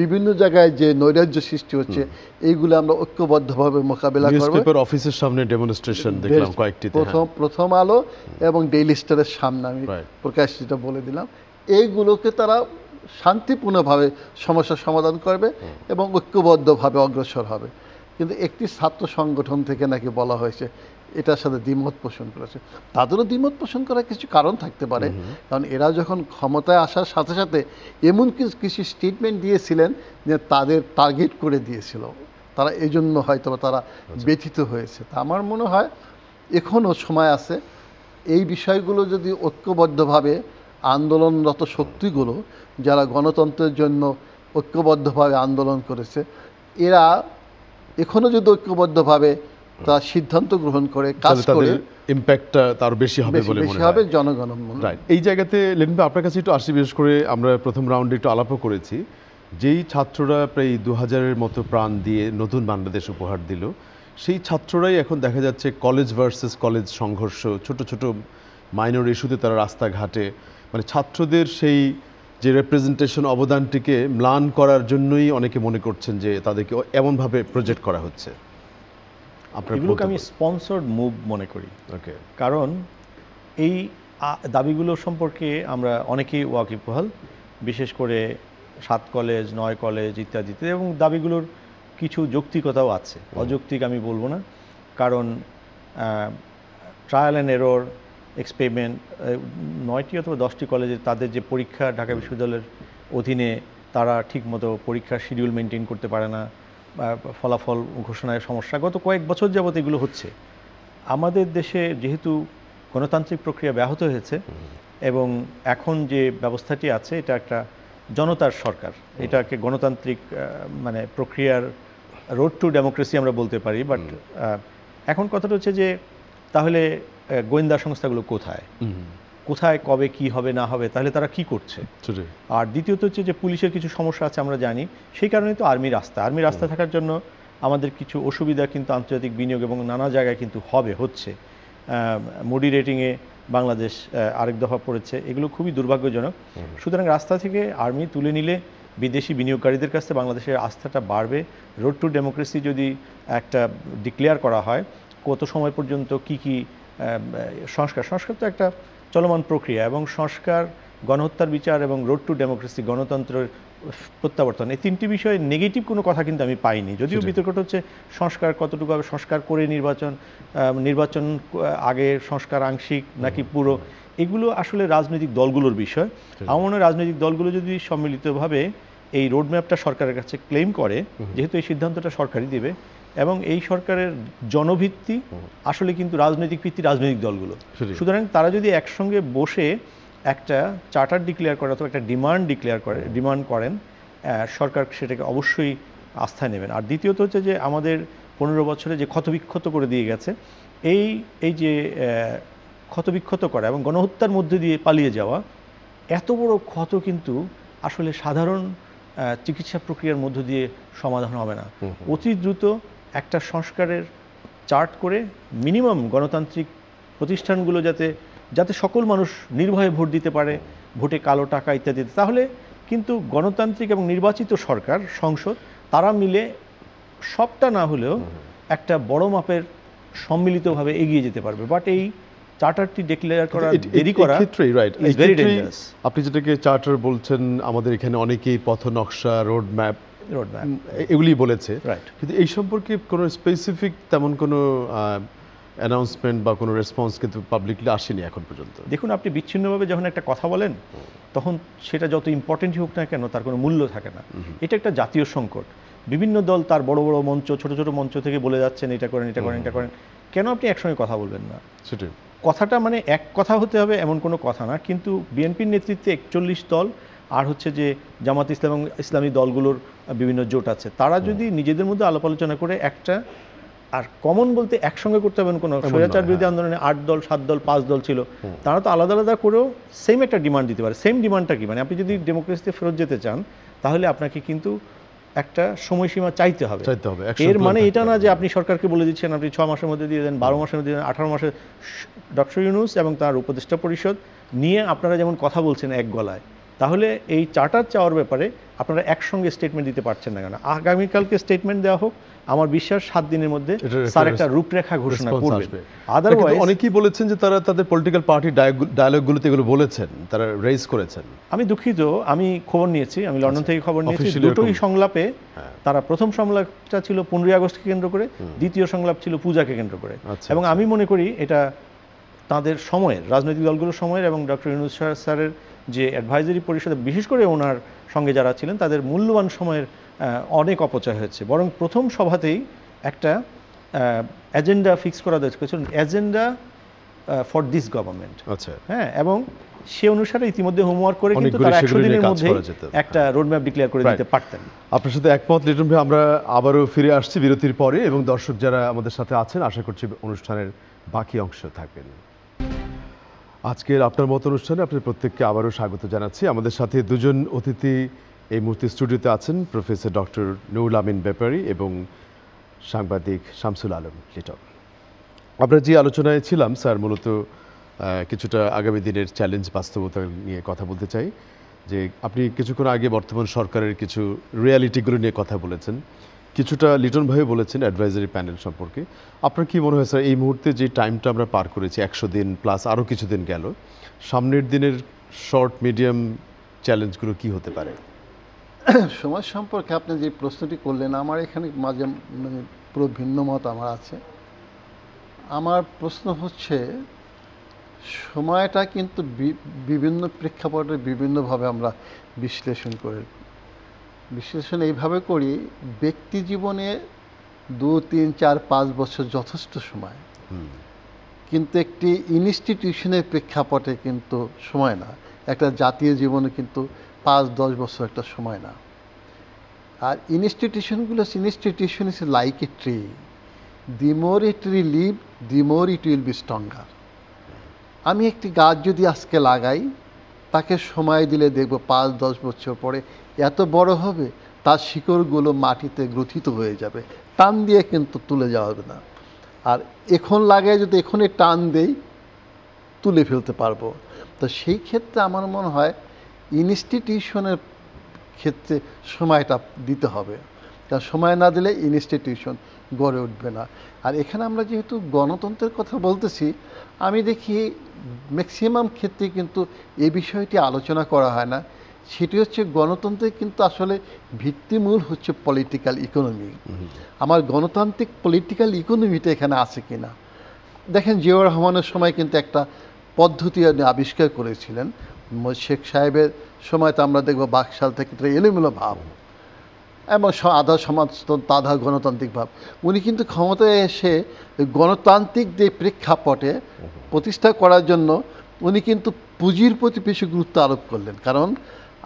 S2: বিভিন্ন জায়গায় যে নৈরাজ্য সৃষ্টি হচ্ছে, এইগুলো আমরা ঐক্যবদ্ধভাবে মোকাবেলা করব।
S1: নিউজপেপার অফিসের সামনে ডেমনস্ট্রেশন দেখলাম কয়েকটিতে,
S2: প্রথম আলো এবং ডেইলি স্টারের সামনে আমি প্রকাশিত বলে দিলাম। এইগুলোকে তারা শান্তিপূর্ণভাবে সমস্যার সমাধান করবে এবং ঐক্যবদ্ধভাবে অগ্রসর হবে। কিন্তু একটি ছাত্র সংগঠন থেকে নাকি বলা হয়েছে এটার সাথে দ্বিমত পোষণ করেছে। তাদেরও দ্বিমত পোষণ করার কিছু কারণ থাকতে পারে, কারণ এরা যখন ক্ষমতায় আসার সাথে সাথে এমন কিছু স্টেটমেন্ট দিয়েছিলেন যে তাদের টার্গেট করে দিয়েছিল, তারা এই জন্য হয়তো তারা ব্যথিত হয়েছে। তা আমার মনে হয় এখনও সময় আছে, এই বিষয়গুলো যদি ঐক্যবদ্ধভাবে আন্দোলনরত শক্তিগুলো যারা গণতন্ত্রের জন্য ঐক্যবদ্ধভাবে আন্দোলন করেছে, এরা এখনও যদি ঐক্যবদ্ধভাবে তার সিদ্ধান্ত গ্রহণ করে কাজ করে,
S1: ইম্প্যাক্টটা তার বেশি হবে বলে মনে হয়।
S2: জনগণ
S1: রাইট। এই জায়গাতে লেনিন ভাই আপনার কাছে একটু আসি, বিশেষ করে আমরা প্রথম রাউন্ডে একটু আলাপও করেছি, যেই ছাত্ররা প্রায় 2000-এর মতো প্রাণ দিয়ে নতুন বাংলাদেশ উপহার দিল, সেই ছাত্ররাই এখন দেখা যাচ্ছে কলেজ ভার্সেস কলেজ সংঘর্ষ, ছোট ছোট মাইনর ইস্যুতে তারা রাস্তাঘাটে, মানে ছাত্রদের সেই যে রিপ্রেজেন্টেশন অবদানটিকে ম্লান করার জন্যই অনেকে মনে করছেন যে তাদেরকে এমনভাবে প্রজেক্ট করা হচ্ছে।
S3: এগুলোকে আমি স্পন্সর্ড মুভ মনে করি। কারণ এই দাবিগুলো সম্পর্কে আমরা অনেকেই ওয়াকিবহাল, বিশেষ করে 7 কলেজ 9 কলেজ ইত্যাদিতে, এবং দাবিগুলোর কিছু যৌক্তিকতাও আছে, অযৌক্তিক আমি বলবো না। কারণ ট্রায়াল অ্যান্ড এরর এক্সপেরিমেন্ট 9টি অথবা 10টি কলেজে তাদের যে পরীক্ষা ঢাকা বিশ্ববিদ্যালয়ের অধীনে, তারা ঠিকমতো পরীক্ষার শিডিউল মেনটেন করতে পারে না, ফলাফল ঘোষণায় সমস্যা, গত কয়েক বছর যাবত এগুলো হচ্ছে। আমাদের দেশে যেহেতু গণতান্ত্রিক প্রক্রিয়া ব্যাহত হয়েছে এবং এখন যে ব্যবস্থাটি আছে এটা একটা জনতার সরকার, এটাকে গণতান্ত্রিক মানে প্রক্রিয়ার রোড টু ডেমোক্রেসি আমরা বলতে পারি। বাট এখন কথাটা হচ্ছে যে তাহলে গোয়েন্দা সংস্থাগুলো কোথায়, কবে কি হবে না হবে, তাহলে তারা কি করছে? আর দ্বিতীয়ত হচ্ছে যে পুলিশের কিছু সমস্যা আছে আমরা জানি, সেই কারণে তো আর্মি রাস্তা থাকার জন্য আমাদের কিছু অসুবিধা কিন্তু আন্তর্জাতিক বিনিয়োগ এবং নানা জায়গায় কিন্তু হচ্ছে। মুডি রেটিংয়ে বাংলাদেশ আরেক দফা পড়েছে, এগুলো খুবই দুর্ভাগ্যজনক। সুতরাং রাস্তা থেকে আর্মি তুলে নিলে বিদেশি বিনিয়োগকারীদের কাছে বাংলাদেশের আস্থাটা বাড়বে। রোড টু ডেমোক্রেসি যদি একটা ডিক্লেয়ার করা হয়, কত সময় পর্যন্ত কি কি সংস্কার তো একটা চলমান প্রক্রিয়া, এবং সংস্কার, গণহত্যার বিচার এবং রোড টু ডেমোক্রেসি, গণতন্ত্রের প্রত্যাবর্তন, এই 3টি বিষয়ে নেগেটিভ কোনো কথা কিন্তু আমি পাইনি। যদিও বিতর্কটা হচ্ছে সংস্কার কতটুকু হবে, সংস্কার করে নির্বাচন আগে সংস্কার আংশিক নাকি পুরো, এগুলো আসলে রাজনৈতিক দলগুলোর বিষয়। আমার মনে হয় রাজনৈতিক দলগুলো যদি সম্মিলিতভাবে এই রোডম্যাপটা সরকারের কাছে ক্লেম করে, যেহেতু এই সিদ্ধান্তটা সরকারই দেবে, এবং এই সরকারের জনভিত্তি আসলে কিন্তু রাজনৈতিক ভিত্তি রাজনৈতিক দলগুলো, সুতরাং তারা যদি একসঙ্গে বসে একটা চার্টার ডিক্লেয়ার করে অথবা একটা ডিমান্ড করেন, সরকার সেটাকে অবশ্যই আস্থায় নেবেন। আর দ্বিতীয়ত হচ্ছে যে আমাদের 15 বছরে যে ক্ষতবিক্ষত করে দিয়ে গেছে, এই যে ক্ষতবিক্ষত করা এবং গণহত্যার মধ্যে দিয়ে পালিয়ে যাওয়া, এত বড় ক্ষত কিন্তু আসলে সাধারণ চিকিৎসা প্রক্রিয়ার মধ্য দিয়ে সমাধান হবে না। অতি দ্রুত একটা সংস্কারের চার্ট করে মিনিমাম গণতান্ত্রিক প্রতিষ্ঠানগুলো যাতে সকল মানুষ নির্ভয়ে ভোট দিতে পারে, ভোটে কালো টাকা ইত্যাদিতে, তাহলে কিন্তু গণতান্ত্রিক এবং নির্বাচিত সরকার, সংসদ, তারা মিলে সবটা না হলেও একটা বড় মাপের সম্মিলিতভাবে এগিয়ে যেতে পারবে। বাট এই চার্টারটি ডিক্লেয়ার করা দেরি করা ইজ ভেরি ডেঞ্জারাস।
S1: আপনি যেটাকে চার্টার বলছেন, আমাদের এখানে অনেকেই পথ নকশা, রোড ম্যাপ এগুলি বলেছে, কিন্তু এই সম্পর্কে কোনো স্পেসিফিক তেমন কোনো অ্যানাউন্সমেন্ট বা কোনো রেসপন্স কিন্তু পাবলিকলি আসেনি এখন পর্যন্ত।
S3: দেখুন, আপনি বিচ্ছিন্নভাবে যখন একটা কথা বলেন তখন সেটা যত ইম্পর্টেন্টই হোক না কেন তার কোনো মূল্য থাকে না। এটা একটা জাতীয় সংকট। বিভিন্ন দল তার বড় বড় মঞ্চ, ছোট ছোট মঞ্চ থেকে বলে যাচ্ছেন এটা করেন, এটা করেন, এটা করেন। কেন আপনি একসঙ্গে কথা বলবেন না?
S1: সেটাই
S3: কথাটা মানে এক কথা হতে হবে এমন কোনো কথা না, কিন্তু বিএনপির নেতৃত্বে 41 দল আর হচ্ছে যে জামাত ইসলাম এবং ইসলামী দলগুলোর বিভিন্ন জোট আছে, তারা যদি নিজেদের মধ্যে আলাপ আলোচনা করে একটা, আর কমন বলতে একসঙ্গে করতে হবে কোনো, স্বৈরাচার বিরোধী আন্দোলনে 8 দল 7 দল 5 দল ছিল, তারা তো আলাদা আলাদা করেও সেম একটা ডিমান্ড দিতে পারে। সেম ডিমান্ডটা কি, মানে আপনি যদি ডেমোক্রেসিতে ফেরত যেতে চান তাহলে আপনাকে কিন্তু একটা সময়সীমা চাইতে হবে। এর মানে এটা না যে আপনি সরকারকে বলে দিচ্ছেন আপনি 6 মাসের মধ্যে দিয়ে দেন, 12 মাসের মধ্যে দিয়ে দেন, 18 মাসে। ডক্টর ইউনূস এবং তার উপদেষ্টা পরিষদ নিয়ে আপনারা যেমন কথা বলছেন এক গলায়, তাহলে এই চার্টার চাওয়ার ব্যাপারে আপনারা একসঙ্গে স্টেটমেন্ট দিতে পারছেন না কেন? আগামীকালকে স্টেটমেন্ট দেওয়া হোক, আমার বিশ্বাস 7 দিনের মধ্যে স্যার একটা রূপরেখা ঘোষণা করবে।
S1: আদারওয়াইজ অনেকেই বলেছেন যে তারা তাদের পলিটিক্যাল পার্টি ডায়ালগগুলোতে এগুলো বলেছেন, তারা রেজ করেছেন।
S3: আমি দুঃখিত, আমি খবর নিয়েছি, আমি লন্ডন থেকে খবর নিয়েছি, দুটোই সংলাপে তারা প্রথম সংলাপটা ছিল 15ই আগস্টকে কেন্দ্র করে, দ্বিতীয় সংলাপ ছিল পূজাকে কেন্দ্র করে। এবং আমি মনে করি এটা তাদের সময়ের, রাজনৈতিক দলগুলোর সময়ের এবং ডক্টর ইউনূস স্যারের যে অ্যাডভাইজারি পরিষদে বিশেষ করে ওনার সঙ্গে যারা ছিলেন তাদের মূল্যবান সময়ের অনেক অপচয় হয়েছে। বরং প্রথম সভাতেই একটা এজেন্ডা ফিক্স করা হয়েছিল, এজেন্ডা ফর দিস গভর্নমেন্ট। হ্যাঁ, এবং সে অনুসারে ইতিমধ্যে হোমওয়ার্ক করে কিন্তু তারা 100 দিনের মধ্যে একটা রোডম্যাপ ডিক্লেয়ার করে দিতে পারতেন।
S1: আপনার সাথে একমত লিটন ভাই। আমরা আবারও ফিরে আসছি বিরতির পরে, এবং দর্শক যারা আমাদের সাথে আছেন আশা করছি অনুষ্ঠানের বাকি অংশ থাকবেন। আজকের আপনার মত অনুষ্ঠানে আপনাদের প্রত্যেককে আবারও স্বাগত জানাচ্ছি। আমাদের সাথে দুজন অতিথি এই মুহূর্তে স্টুডিওতে আছেন, প্রফেসর ডক্টর নুরুল আমিন ব্যাপারী এবং সাংবাদিক শামসুল আলম লিটন। আমরা যে আলোচনায় ছিলাম স্যার, মূলত কিছুটা আগামী দিনের চ্যালেঞ্জ বাস্তবতা নিয়ে কথা বলতে চাই। যে আপনি কিছুক্ষণ আগে বর্তমান সরকারের কিছু রিয়ালিটিগুলো নিয়ে কথা বলেছেন, কিছুটা লিটন ভাই বলেছেন অ্যাডভাইজারি প্যানেল সম্পর্কে। আপনার কি মনে হয় স্যার, এই মুহূর্তে যে টাইমটা আমরা পার করেছি 100 দিন প্লাস আরও কিছুদিন গেল, সামনের দিনের শর্ট মিডিয়াম চ্যালেঞ্জগুলো কি হতে পারে?
S2: সময় সম্পর্কে আপনি যে প্রশ্নটি করলেন, আমার এখানে মাঝে মানে পুরো ভিন্ন মত আমার আছে। আমার প্রশ্ন হচ্ছে, সময়টা কিন্তু বিভিন্ন প্রেক্ষাপটে বিভিন্নভাবে আমরা বিশ্লেষণ এইভাবে করি, ব্যক্তি জীবনে 2, 3, 4, 5 বছর যথেষ্ট সময়, কিন্তু একটি ইনস্টিটিউশনের প্রেক্ষাপটে কিন্তু সময় না। একটা জাতীয় জীবনে কিন্তু 5-10 বছর একটা সময় না। আর institution is like a tree, the more a tree live, the more it will be stronger. আমি একটি গাছ যদি আজকে লাগাই, তাকে সময় দিলে দেখব 5-10 বছর পরে এত বড় হবে, তার শিকড়গুলো মাটিতে গ্রথিত হয়ে যাবে, টান দিয়ে কিন্তু তুলে যাওয়া হবে না। আর এখন লাগাই যদি এখনই টান দেই, তুলে ফেলতে পারবো। তো সেই ক্ষেত্রে আমার মনে হয় ইনস্টিটিউশনের ক্ষেত্রে সময়টা দিতে হবে, কারণ সময় না দিলে ইনস্টিটিউশন গড়ে উঠবে না। আর এখানে আমরা যেহেতু গণতন্ত্রের কথা বলতেছি, আমি দেখি ম্যাক্সিমাম ক্ষেত্রে কিন্তু এই বিষয়টি আলোচনা করা হয় না। সেটি হচ্ছে গণতন্ত্রের কিন্তু আসলে ভিত্তিমূল হচ্ছে পলিটিক্যাল ইকোনমি। আমার গণতান্ত্রিক পলিটিক্যাল ইকোনমিটা এখানে আছে কিনা। দেখেন, জিয়াউর রহমানের সময় কিন্তু একটা পদ্ধতি আবিষ্কার করেছিলেন। শেখ সাহেবের সময় তো আমরা দেখব বাকশাল থেকে এলোমেলো ভাব এবং আধা সমাজতন্ত্র আধা গণতান্ত্রিক ভাব। উনি কিন্তু ক্ষমতায় এসে গণতান্ত্রিক যে প্রেক্ষাপটে প্রতিষ্ঠা করার জন্য উনি কিন্তু পুঁজির প্রতি বেশি গুরুত্ব আরোপ করলেন। কারণ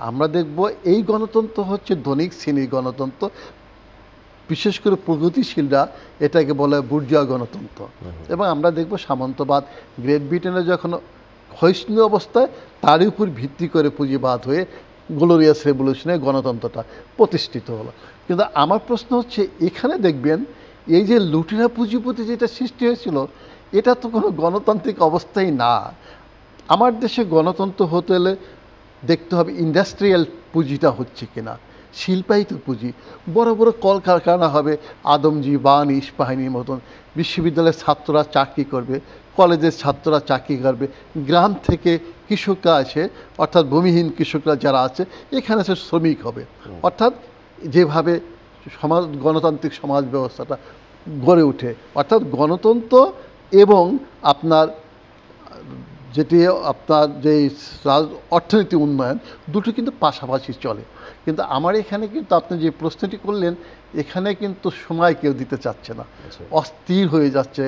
S2: আমরা দেখব এই গণতন্ত্র হচ্ছে ধনিক শ্রেণীর গণতন্ত্র, বিশেষ করে প্রগতিশীলরা এটাকে বলে বুর্জোয়া গণতন্ত্র। এবং আমরা দেখব সামন্তবাদ গ্রেট ব্রিটেনে যখন ক্ষয়িষ্ণু অবস্থায়, তার উপর ভিত্তি করে পুঁজিবাদ হয়ে গ্লোরিয়াস রেভলিউশনে গণতন্ত্রটা প্রতিষ্ঠিত হলো। কিন্তু আমার প্রশ্ন হচ্ছে, এখানে দেখবেন এই যে লুটেরা পুঁজিপতি যেটা সৃষ্টি হয়েছিল, এটা তো কোনো গণতান্ত্রিক অবস্থাই না। আমার দেশে গণতন্ত্র হতে হলে দেখতে হবে ইন্ডাস্ট্রিয়াল পুঁজিটা হচ্ছে কিনা, শিল্পায়িত পুঁজি। বড় বড় কলকারখানা হবে, আদমজি বান ইস্পাহানির মতন। বিশ্ববিদ্যালয়ের ছাত্ররা চাকরি করবে, কলেজের ছাত্ররা চাকরি করবে, গ্রাম থেকে কৃষকরা আসে, অর্থাৎ ভূমিহীন কৃষকরা যারা আছে এখানে সে শ্রমিক হবে। অর্থাৎ যেভাবে গণতান্ত্রিক সমাজ ব্যবস্থাটা গড়ে ওঠে, অর্থাৎ গণতন্ত্র এবং আপনার যেটি আপনার যে অর্থনীতি উন্নয়ন দুটো কিন্তু পাশাপাশি চলে। কিন্তু আমার এখানে কিন্তু আপনি যে প্রশ্নটি করলেন, এখানে কিন্তু সময় কেউ দিতে চাচ্ছে না, অস্থির হয়ে যাচ্ছে।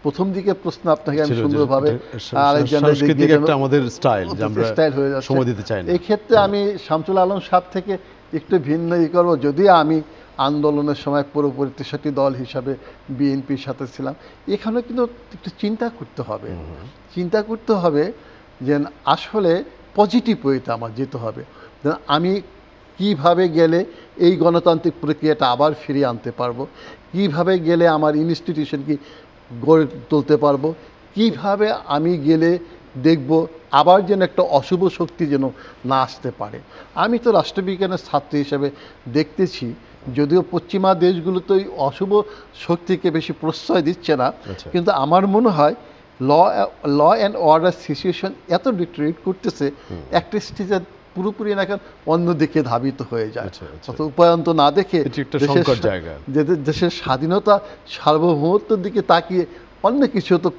S2: প্রথম দিকে প্রশ্ন আপনাকে আমি সুন্দরভাবে
S1: আমাদের স্টাইল
S2: হয়ে যাচ্ছে, সময় দিতে চাই না। এই ক্ষেত্রে আমি শামসুল আলম সাহেব থেকে একটু ভিন্ন করবো। যদিও আমি আন্দোলনের সময় পুরোপুরি 63 দল হিসাবে বিএনপির সাথে ছিলাম, এখানে কিন্তু একটু চিন্তা করতে হবে যে আসলে পজিটিভ ওয়েতে আমার যেতে হবে। আমি কিভাবে গেলে এই গণতান্ত্রিক প্রক্রিয়াটা আবার ফিরিয়ে আনতে পারবো, কিভাবে গেলে আমার ইনস্টিটিউশনকে গড়ে তুলতে পারবো, কিভাবে আমি গেলে দেখব আবার যেন একটা অশুভ শক্তি যেন না আসতে পারে। আমি তো রাষ্ট্রবিজ্ঞানের ছাত্র হিসেবে দেখতেছি, যদিও পশ্চিমা দেশগুলোতে ওই অশুভ শক্তিকে বেশি প্রশ্রয় দিচ্ছে না, কিন্তু আমার মনে হয় ল অ্যান্ড অর্ডার সিচুয়েশন এত ডিটেরিয়েট করতেছে, একটা স্টেজে পুরোপুরি না কেন অন্যদিকে ধাবিত হয়ে যায়। অত উপায়ন্ত না দেখে দেশের স্বাধীনতা সার্বভৌমত্বের দিকে তাকিয়ে অন্য কিছু তো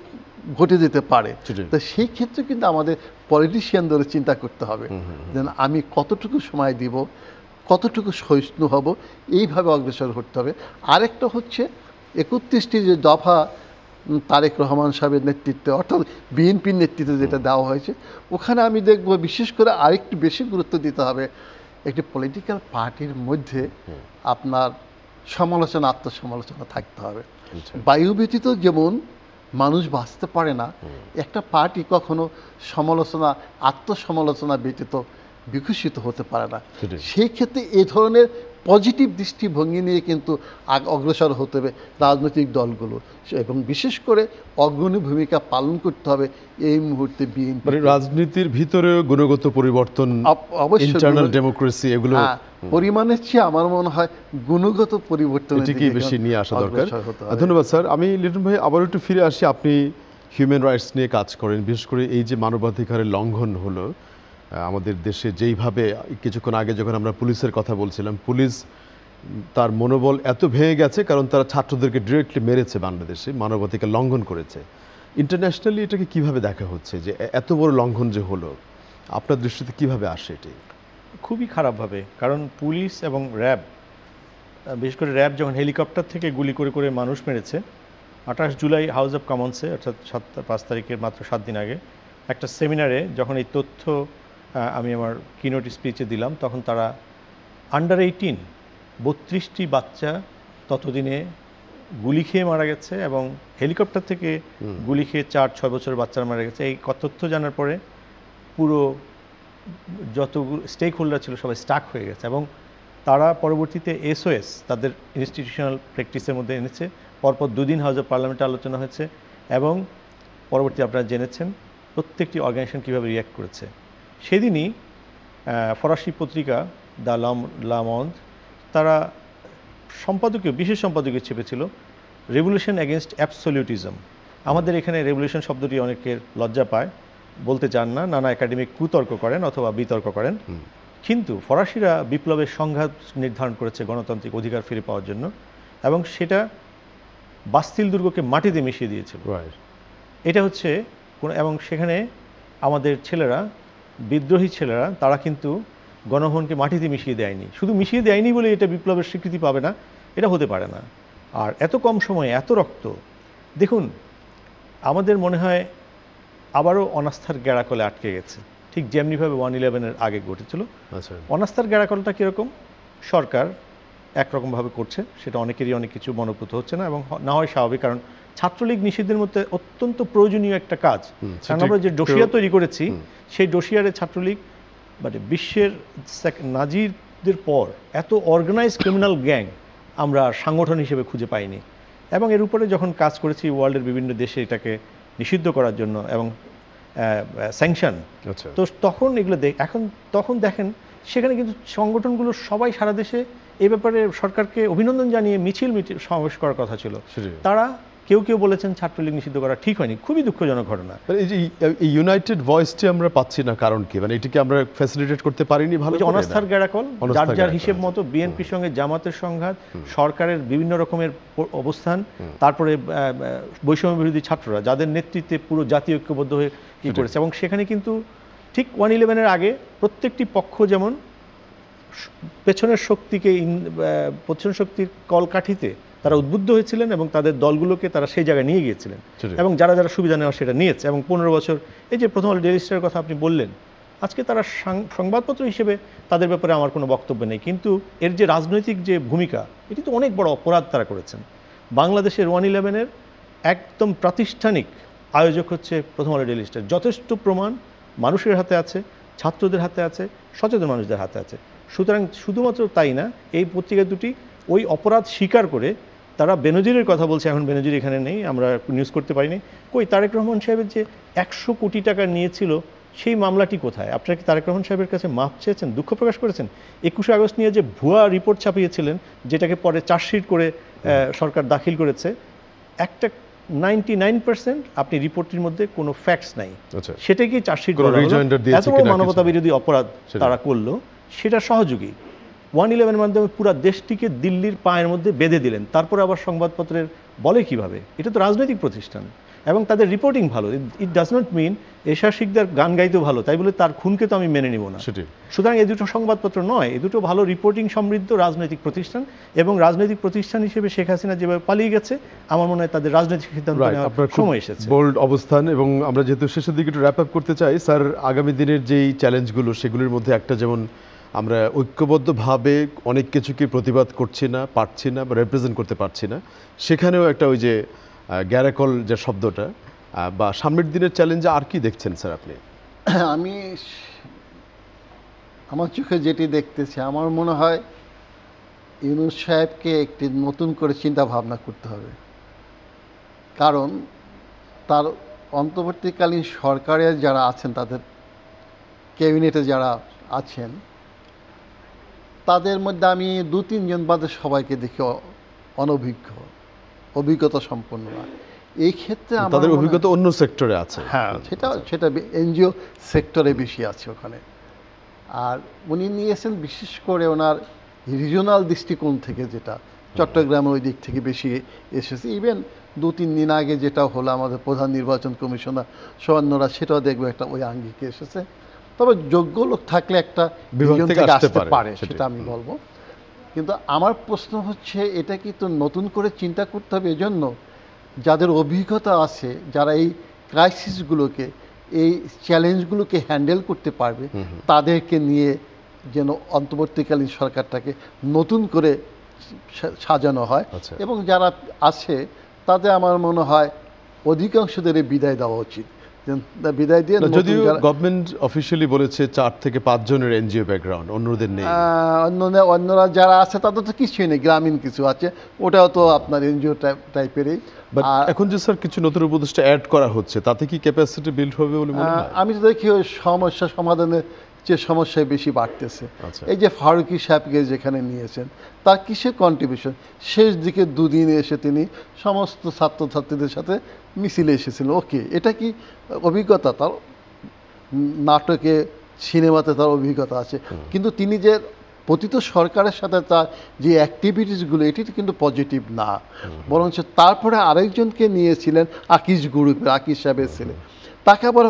S2: ঘটে যেতে পারে। তো সেই ক্ষেত্রে কিন্তু আমাদের পলিটিশিয়ানদের চিন্তা করতে হবে যেন আমি কতটুকু সময় দিব, কতটুকু সহিষ্ণু হব, এইভাবে অগ্রসর করতে হবে। আরেকটা হচ্ছে 31টি যে দফা তারেক রহমান সাহেবের নেতৃত্বে অর্থাৎ বিএনপির নেতৃত্বে যেটা দেওয়া হয়েছে, ওখানে আমি দেখব বিশেষ করে আরেকটু বেশি গুরুত্ব দিতে হবে একটি পলিটিক্যাল পার্টির মধ্যে আপনার সমালোচনা, আত্মসমালোচনা থাকতে হবে। বায়ু ব্যতীত যেমন মানুষ বাঁচতে পারে না, একটা পার্টি কখনো সমালোচনা, আত্মসমালোচনা ব্যতীত বিকশিত হতে পারে না। সেই ক্ষেত্রে এই ধরনের পজিটিভ দৃষ্টিভঙ্গি নিয়ে কিন্তু অগ্রসর হতে হবে রাজনৈতিক দলগুলো, এবং বিশেষ করে অগ্রণী ভূমিকা পালন করতে হবে এই মুহূর্তে বিএনপি।
S1: রাজনীতির ভিতরে গুণগত পরিবর্তন, ইন্টারনাল ডেমোক্রেসি, এগুলো
S2: পরিমাণের চেয়ে আমার মনে হয় গুণগত পরিবর্তন
S1: বেশি নিয়ে আসা দরকার। ধন্যবাদ স্যার। আমি লিটন ভাই আবার একটু ফিরে আসি। আপনি হিউম্যান রাইটস নিয়ে কাজ করেন, বিশেষ করে এই যে মানবাধিকারের লঙ্ঘন হলো আমাদের দেশে, যেইভাবে কিছুক্ষণ আগে যখন আমরা পুলিশের কথা বলছিলাম, পুলিশ তার মনোবল এত ভেঙে গেছে কারণ তারা ছাত্রদেরকে ডিরেক্টলি মেরেছে, বাংলাদেশে মানবাধিকার লঙ্ঘন করেছে। ইন্টারন্যাশনালি এটাকে কিভাবে দেখা হচ্ছে যে এত বড় লঙ্ঘন যে হলো, আপনার দৃষ্টিতে কিভাবে আসে এটি?
S3: খুবই খারাপভাবে, কারণ পুলিশ এবং র্যাব, বিশেষ করে র্যাব যখন হেলিকপ্টার থেকে গুলি করে করে মানুষ মেরেছে, 28 জুলাই হাউস অব কমন্সে অর্থাৎ 5 তারিখের মাত্র 7 দিন আগে একটা সেমিনারে যখন এই তথ্য আমি আমার কিনোট স্পিচে দিলাম, তখন তারা আন্ডার 18 32টি বাচ্চা ততদিনে গুলি খেয়ে মারা গেছে, এবং হেলিকপ্টার থেকে গুলি খেয়ে 4-6 বছরের বাচ্চারা মারা গেছে। এই তথ্য জানার পরে পুরো যতগুলো স্টেক হোল্ডার ছিল সবাই স্টাক হয়ে গেছে, এবং তারা পরবর্তীতে SOS তাদের ইনস্টিটিউশনাল প্র্যাকটিসের মধ্যে এনেছে। পরপর 2 দিন হাউস অব পার্লামেন্টে আলোচনা হয়েছে, এবং পরবর্তী আপনারা জেনেছেন প্রত্যেকটি অর্গানাইজেশন কীভাবে রিয়্যাক্ট করেছে। সেদিনই ফরাসি পত্রিকা দ্য লা মন্ড তারা সম্পাদকীয়, বিশেষ সম্পাদকীয় ছেপেছিল রেভলিউশন এগেনস্ট অ্যাবসলিউটিজম। আমাদের এখানে রেভলিউশন শব্দটি অনেকের লজ্জা পায়, বলতে চান না, নানা একাডেমিক কুতর্ক করেন অথবা বিতর্ক করেন, কিন্তু ফরাসিরা বিপ্লবের সংজ্ঞা নির্ধারণ করেছে গণতান্ত্রিক অধিকার ফিরে পাওয়ার জন্য, এবং সেটা বাস্তিল দুর্গকে মাটিতে মিশিয়ে দিয়েছিল। এটা হচ্ছে এবং সেখানে আমাদের ছেলেরা, বিদ্রোহী ছেলেরা, তারা কিন্তু গণভবনকে মাটিতে মিশিয়ে দেয়নি। শুধু মিশিয়ে দেয়নি বলে এটা বিপ্লবের স্বীকৃতি পাবে না, এটা হতে পারে না। আর এত কম সময়ে এত রক্ত, দেখুন আমাদের মনে হয় আবারও অনাস্থার গ্যাড়াকলে আটকে গেছে, ঠিক যেমনিভাবে 1/11-এর আগে ঘটেছিল। অনাস্থার গ্যাড়াকলটা কীরকম? সরকার একরকমভাবে করছে, সেটা অনেকেরই অনেক কিছু মনোভূত হচ্ছে না, এবং না হয় স্বাভাবিক, কারণ ছাত্রলীগ নিষিদ্ধের মধ্যে অত্যন্ত প্রয়োজনীয় একটা কাজ। কারণ আমরা যে ডোসিয়া তৈরি করেছি, সেই ডোসিয়ারে ছাত্রলীগ মানে বিশ্বের নাজিরদের পর এত অর্গানাইজ ক্রিমিনাল গ্যাং আমরা সাংগঠন হিসেবে খুঁজে পাইনি, এবং এর উপরে যখন কাজ করেছি ওয়ার্ল্ডের বিভিন্ন দেশে এটাকে নিষিদ্ধ করার জন্য এবং স্যাংশন, তো তখন এগুলো তখন দেখেন সেখানে কিন্তু সংগঠনগুলো সবাই সারা দেশে এই ব্যাপারে সরকারকে অভিনন্দন জানিয়ে মিছিল সমাবেশ করার কথা ছিল। তারা কেউ কেউ বলেছেন ছাত্রলীগ নিষিদ্ধ করা ঠিক হয়নি, খুবই দুঃখজনক ঘটনা।
S1: এই যে এই ইউনাইটেড ভয়েসটি আমরা পাচ্ছি না কারণ কি, মানে এটিকে আমরা ফ্যাসিলিটেট করতে পারিনি ভালো করে?
S3: অনাস্থার গ্যারাকল, যার যার হিসেব মতো বিএনপির সঙ্গে জামাতের সংঘাত, সরকারের বিভিন্ন রকমের অবস্থান, তারপরে বৈষম্য বিরোধী ছাত্ররা যাদের নেতৃত্বে পুরো জাতীয় ঐক্যবদ্ধ হয়ে কি করেছে। এবং সেখানে কিন্তু ঠিক 1/11-এর আগে প্রত্যেকটি পক্ষ যেমন পেছনের শক্তির কলকাঠিতে তারা উদ্বুদ্ধ হয়েছিলেন এবং তাদের দলগুলোকে তারা সেই জায়গায় নিয়ে গিয়েছিলেন, এবং যারা যারা সুবিধা নেওয়া সেটা নিয়েছে। এবং 15 বছর এই যে প্রথম আলো ডেইলি স্টারের কথা আপনি বললেন, আজকে তারা সংবাদপত্র হিসেবে তাদের ব্যাপারে আমার কোনো বক্তব্য নেই, কিন্তু এর যে রাজনৈতিক যে ভূমিকা, এটি তো অনেক বড় অপরাধ তারা করেছেন। বাংলাদেশের 1/11-এর একদম প্রাতিষ্ঠানিক আয়োজক হচ্ছে প্রথম আলো ডেইলি স্টার। যথেষ্ট প্রমাণ মানুষের হাতে আছে, ছাত্রদের হাতে আছে, সচেতন মানুষদের হাতে আছে। সুতরাং শুধুমাত্র তাই না, এই পত্রিকা দুটি ওই অপরাধ স্বীকার করে তারা বেনজিরের কথা বলছে, এখন বেনজির এখানে নেই, আমরা নিউজ করতে পারিনি। কই তারেক রহমান সাহেবের যে 100 কোটি টাকা নিয়েছিল সেই মামলাটি কোথায়? আপনারা কি তারেক রহমান সাহেবের কাছে মাপ চেয়েছেন, দুঃখ প্রকাশ করেছেন? 21 আগস্ট নিয়ে যে ভুয়া রিপোর্ট ছাপিয়েছিলেন, যেটাকে পরে চার্জশিট করে সরকার দাখিল করেছে, একটা 99% আপনি রিপোর্টটির মধ্যে কোনো ফ্যাক্টস নাই, সেটাকে চার্জশিট করা হলো। এত বড় মানবতা বিরোধী অপরাধ তারা করলো, সেটা সহযোগী 1/11-এর মাধ্যমে পুরো দেশটিকে দিল্লির পায়ের মধ্যে বেঁধে দিলেন। তারপরে আবার সংবাদপত্রের বলে কিভাবে? এটা তো রাজনৈতিক প্রতিষ্ঠান এবং তাদের রিপোর্টিং ভালো। ইট ডাজ নট মিন এশা শিকদার গান গাইতেও ভালো তাই বলে তার খুনকে তো আমি মেনে নিব না। সুতরাং এই দুটো সংবাদপত্র নয়, এই দুটো ভালো রিপোর্টিং সমৃদ্ধ রাজনৈতিক প্রতিষ্ঠান, এবং রাজনৈতিক প্রতিষ্ঠান হিসেবে শেখ হাসিনা যেভাবে পালিয়ে গেছে, আমার মনে হয় তাদের রাজনৈতিক সিদ্ধান্ত নেওয়ার সময় এসেছে।
S1: বোল্ড অবস্থান। এবং আমরা যেহেতু শেষের দিকে একটু র্যাপ আপ করতে চাই, স্যার আগামী দিনের যেই চ্যালেঞ্জগুলো, সেগুলোর মধ্যে একটা যেমন আমরা ঐক্যবদ্ধভাবে অনেক কিছুকে প্রতিবাদ করছি না, পারছি না বা রিপ্রেজেন্ট করতে পারছি না, সেখানেও একটা ওই যে গ্যারাকল যে শব্দটা, বা সামনের দিনের চ্যালেঞ্জে আর কি দেখছেন স্যার আপনি?
S2: আমি আমার চোখে যেটি দেখতেছি, আমার মনে হয় ইউনূস সাহেবকে একটি নতুন করে চিন্তা ভাবনা করতে হবে। কারণ তার অন্তর্বর্তীকালীন সরকারের যারা আছেন, তাদের ক্যাবিনেটে যারা আছেন, তাদের মধ্যে আমি 2-3 জন বাদে সবাইকে দেখি অভিজ্ঞতা সম্পন্ন না। এই ক্ষেত্রে
S1: তাদের অভিজ্ঞতা অন্য সেক্টরে আছে।
S2: হ্যাঁ, সেটা এনজিও সেক্টরে বেশি আছে ওখানে। আর উনি নিয়েছেন বিশেষ করে ওনার রিজনাল দৃষ্টিকোণ থেকে, যেটা চট্টগ্রামের ওই দিক থেকে বেশি এসেছে। ইভেন 2-3 দিন আগে যেটা হলো আমাদের প্রধান নির্বাচন কমিশনার সোহান্নরা, সেটাও দেখবো একটা ওই আঙ্গিকে এসেছে। তবে যোগ্য লোক থাকলে একটা বিভাগ থেকে আসতে পারে, সেটা আমি বলবো। কিন্তু আমার প্রশ্ন হচ্ছে, এটা কি তো নতুন করে চিন্তা করতে হবে এজন্য যাদের অভিজ্ঞতা আছে, যারা এই ক্রাইসিসগুলোকে, এই চ্যালেঞ্জগুলোকে হ্যান্ডেল করতে পারবে, তাদেরকে নিয়ে যেন অন্তর্বর্তীকালীন সরকারটাকে নতুন করে সাজানো হয়। এবং যারা আছে তাদের আমার মনে হয় অধিকাংশদের বিদায় দেওয়া উচিত। বিদায় দিয়ে,
S1: যদিও গভর্নমেন্ট অফিশিয়ালি বলেছে 4 থেকে 5 জনের এনজিও ব্যাকগ্রাউন্ড, অন্যদের নেই।
S2: অন্যরা যারা আছে তাদের তো কিছুই নেই, গ্রামীণ কিছু আছে, ওটাও তো আপনার এনজিও টাইপেরই।
S1: এখন যে স্যার কিছু নতুন উপদেষ্টা অ্যাড করা হচ্ছে, তাতে কি ক্যাপাসিটি বিল্ড হবে বলে মনে হয়?
S2: আমি তো দেখি ওই সমস্যা সমাধানের যে সমস্যায় বেশি বাড়তেছে। এই যে ফারুকী সাহেবকে যেখানে নিয়েছেন, তার কিসের কন্ট্রিবিউশন? শেষ দিকে 2 দিন এসে তিনি সমস্ত ছাত্রছাত্রীদের সাথে মিছিলে এসেছিলেন। ওকে, এটা কি অভিজ্ঞতা? তার নাটকে, সিনেমাতে তার অভিজ্ঞতা আছে, কিন্তু তিনি যে পতিত সরকারের সাথে তার যে অ্যাক্টিভিটিসগুলো, এটি কিন্তু পজিটিভ না। বরঞ্চ তারপরে আরেকজনকে নিয়েছিলেন, আকিজ গ্রুপের আকিজ সাহেবের ছেলে, তাকে আবার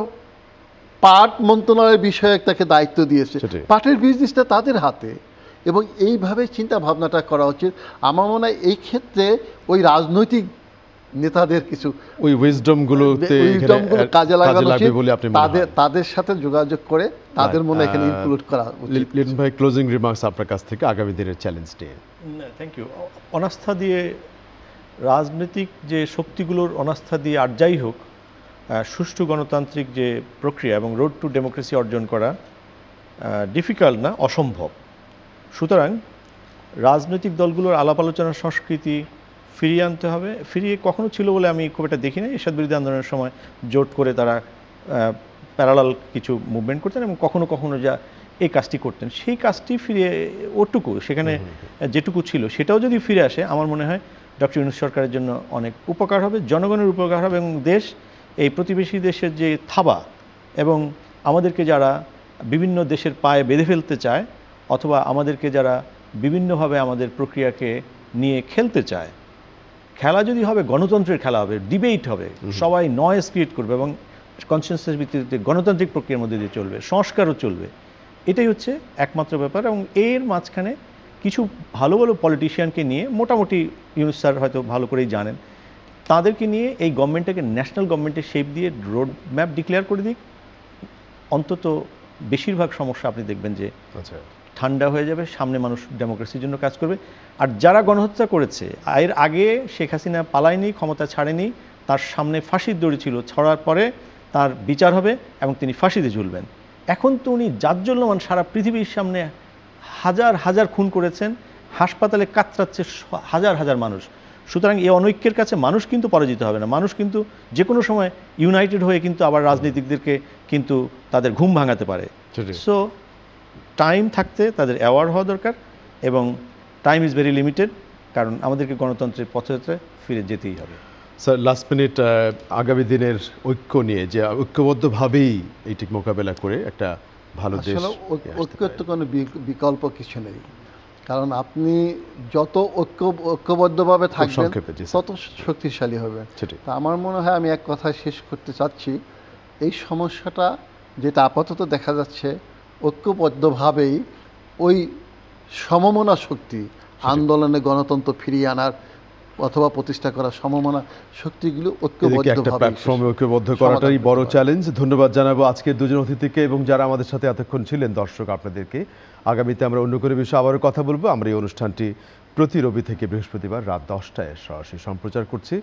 S2: পাট মন্ত্রণালয়ের বিষয়ে তাকে দায়িত্ব দিয়েছে। পাটের বিজনেসটা তাদের হাতে, এবং এইভাবে চিন্তা ভাবনাটা করা উচিত। আমার মনে হয় এই ক্ষেত্রে ওই রাজনৈতিক নেতাদের কিছু
S1: ওই উইজডমগুলো
S2: কাজে লাগানো উচিত, তাদের সাথে যোগাযোগ করে তাদের মনে এখানে ইনক্লুড করা উচিত।
S1: লিটন ভাই, ক্লোজিং রিমার্কস আপনার কাছ থেকে আগামী দিনের চ্যালেঞ্জ নিয়ে।
S3: Thank you. অনাস্থা দিয়ে, রাজনৈতিক যে শক্তিগুলোর অনাস্থা দিয়ে, আর যাই হোক, সুষ্ঠু গণতান্ত্রিক যে প্রক্রিয়া এবং রোড টু ডেমোক্রেসি অর্জন করা ডিফিকাল্ট না, অসম্ভব। সুতরাং রাজনৈতিক দলগুলোর আলাপ আলোচনার সংস্কৃতি ফিরিয়ে আনতে হবে। ফিরিয়ে কখনো ছিল বলে আমি খুব একটা দেখি না। এরশাদ বিরোধী আন্দোলনের সময় জোট করে তারা প্যারালাল কিছু মুভমেন্ট করতেন এবং কখনো কখনো যা এই কাজটি করতেন, সেই কাজটি ফিরিয়ে, ওটুকু সেখানে যেটুকু ছিল সেটাও যদি ফিরে আসে, আমার মনে হয় ডক্টর ইউনূস সরকারের জন্য অনেক উপকার হবে, জনগণের উপকার হবে, এবং দেশ এই প্রতিবেশী দেশের যে থাবা এবং আমাদেরকে যারা বিভিন্ন দেশের পায়ে বেঁধে ফেলতে চায় অথবা আমাদেরকে যারা বিভিন্নভাবে আমাদের প্রক্রিয়াকে নিয়ে খেলতে চায়, খেলা যদি হবে গণতন্ত্রের খেলা হবে, ডিবেট হবে, সবাই নয়েজ ক্রিয়েট করবে এবং কনসেনসাস ভিত্তিতে গণতান্ত্রিক প্রক্রিয়ার মধ্যে দিয়ে চলবে, সংস্কারও চলবে। এটাই হচ্ছে একমাত্র ব্যাপার। এবং এর মাঝখানে কিছু ভালো ভালো পলিটিশিয়ানকে নিয়ে, মোটামুটি ইউনূস স্যার হয়তো ভালো করেই জানেন, তাদেরকে নিয়ে এই গভর্নমেন্টটাকে ন্যাশনাল গভর্নমেন্টের শেপ দিয়ে রোড ম্যাপ ডিক্লেয়ার করে দিক, অন্তত বেশিরভাগ সমস্যা আপনি দেখবেন যে ঠান্ডা হয়ে যাবে, সামনে মানুষ ডেমোক্রেসির জন্য কাজ করবে। আর যারা গণহত্যা করেছে, এর আগে শেখ হাসিনা পালায়নি, ক্ষমতা ছাড়েনি, তার সামনে ফাঁসির দড়ি ছিল, ছড়ার পরে তার বিচার হবে এবং তিনি ফাঁসিতে ঝুলবেন। এখন তো উনি জাজ্জল্যমান, সারা পৃথিবীর সামনে হাজার হাজার খুন করেছেন, হাসপাতালে কাতরাচ্ছে হাজার হাজার মানুষ। সুতরাং এই অনৈক্যের কাছে মানুষ কিন্তু পরাজিত হবে না, মানুষ কিন্তু যে কোনো সময় ইউনাইটেড হয়ে কিন্তু আবার রাজনীতিকদেরকে কিন্তু তাদের ঘুম ভাঙাতে পারে। সো টাইম থাকতে তাদের অ্যাওয়ার্ড হওয়া দরকার, এবং টাইম ইজ ভেরি লিমিটেড, কারণ আমাদেরকে গণতন্ত্রের পথযাত্রায় ফিরে যেতেই হবে।
S1: স্যার, লাস্ট মিনিট, আগামী দিনের ঐক্য নিয়ে, যে ঐক্যবদ্ধভাবেই এইটি মোকাবেলা করে একটা ভালো দেশ।
S2: ঐক্যের তো কোনো বিকল্প কিছু নেই, কারণ আপনি যত ঐক্যবদ্ধভাবে থাকবেন তত শক্তিশালী হবে। তা আমার মনে হয়, আমি এক কথায় শেষ করতে চাচ্ছি, এই সমস্যাটা যেটা আপাতত দেখা যাচ্ছে, ঐক্যবদ্ধভাবেই ওই সমমনা শক্তি, আন্দোলনে গণতন্ত্র ফিরিয়ে আনার অথবা প্রতিষ্ঠা করা সমমনা শক্তিগুলো
S1: ঐক্যবদ্ধ করাটাই বড় চ্যালেঞ্জ। ধন্যবাদ জানাবো আজকের দুজন অতিথিকে এবং যারা আমাদের সাথে এতক্ষণ ছিলেন। দর্শক, আপনাদেরকে আগামীতে আমরা অন্য কোনো বিষয়ে আবারও কথা বলবো। আমরা এই অনুষ্ঠানটি প্রতি রবি থেকে বৃহস্পতিবার রাত 10টায় সরাসরি সম্প্রচার করছি।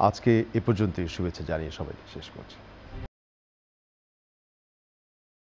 S1: আজকে এ পর্যন্তই, শুভেচ্ছা জানিয়ে সবাইকে শেষ করছি।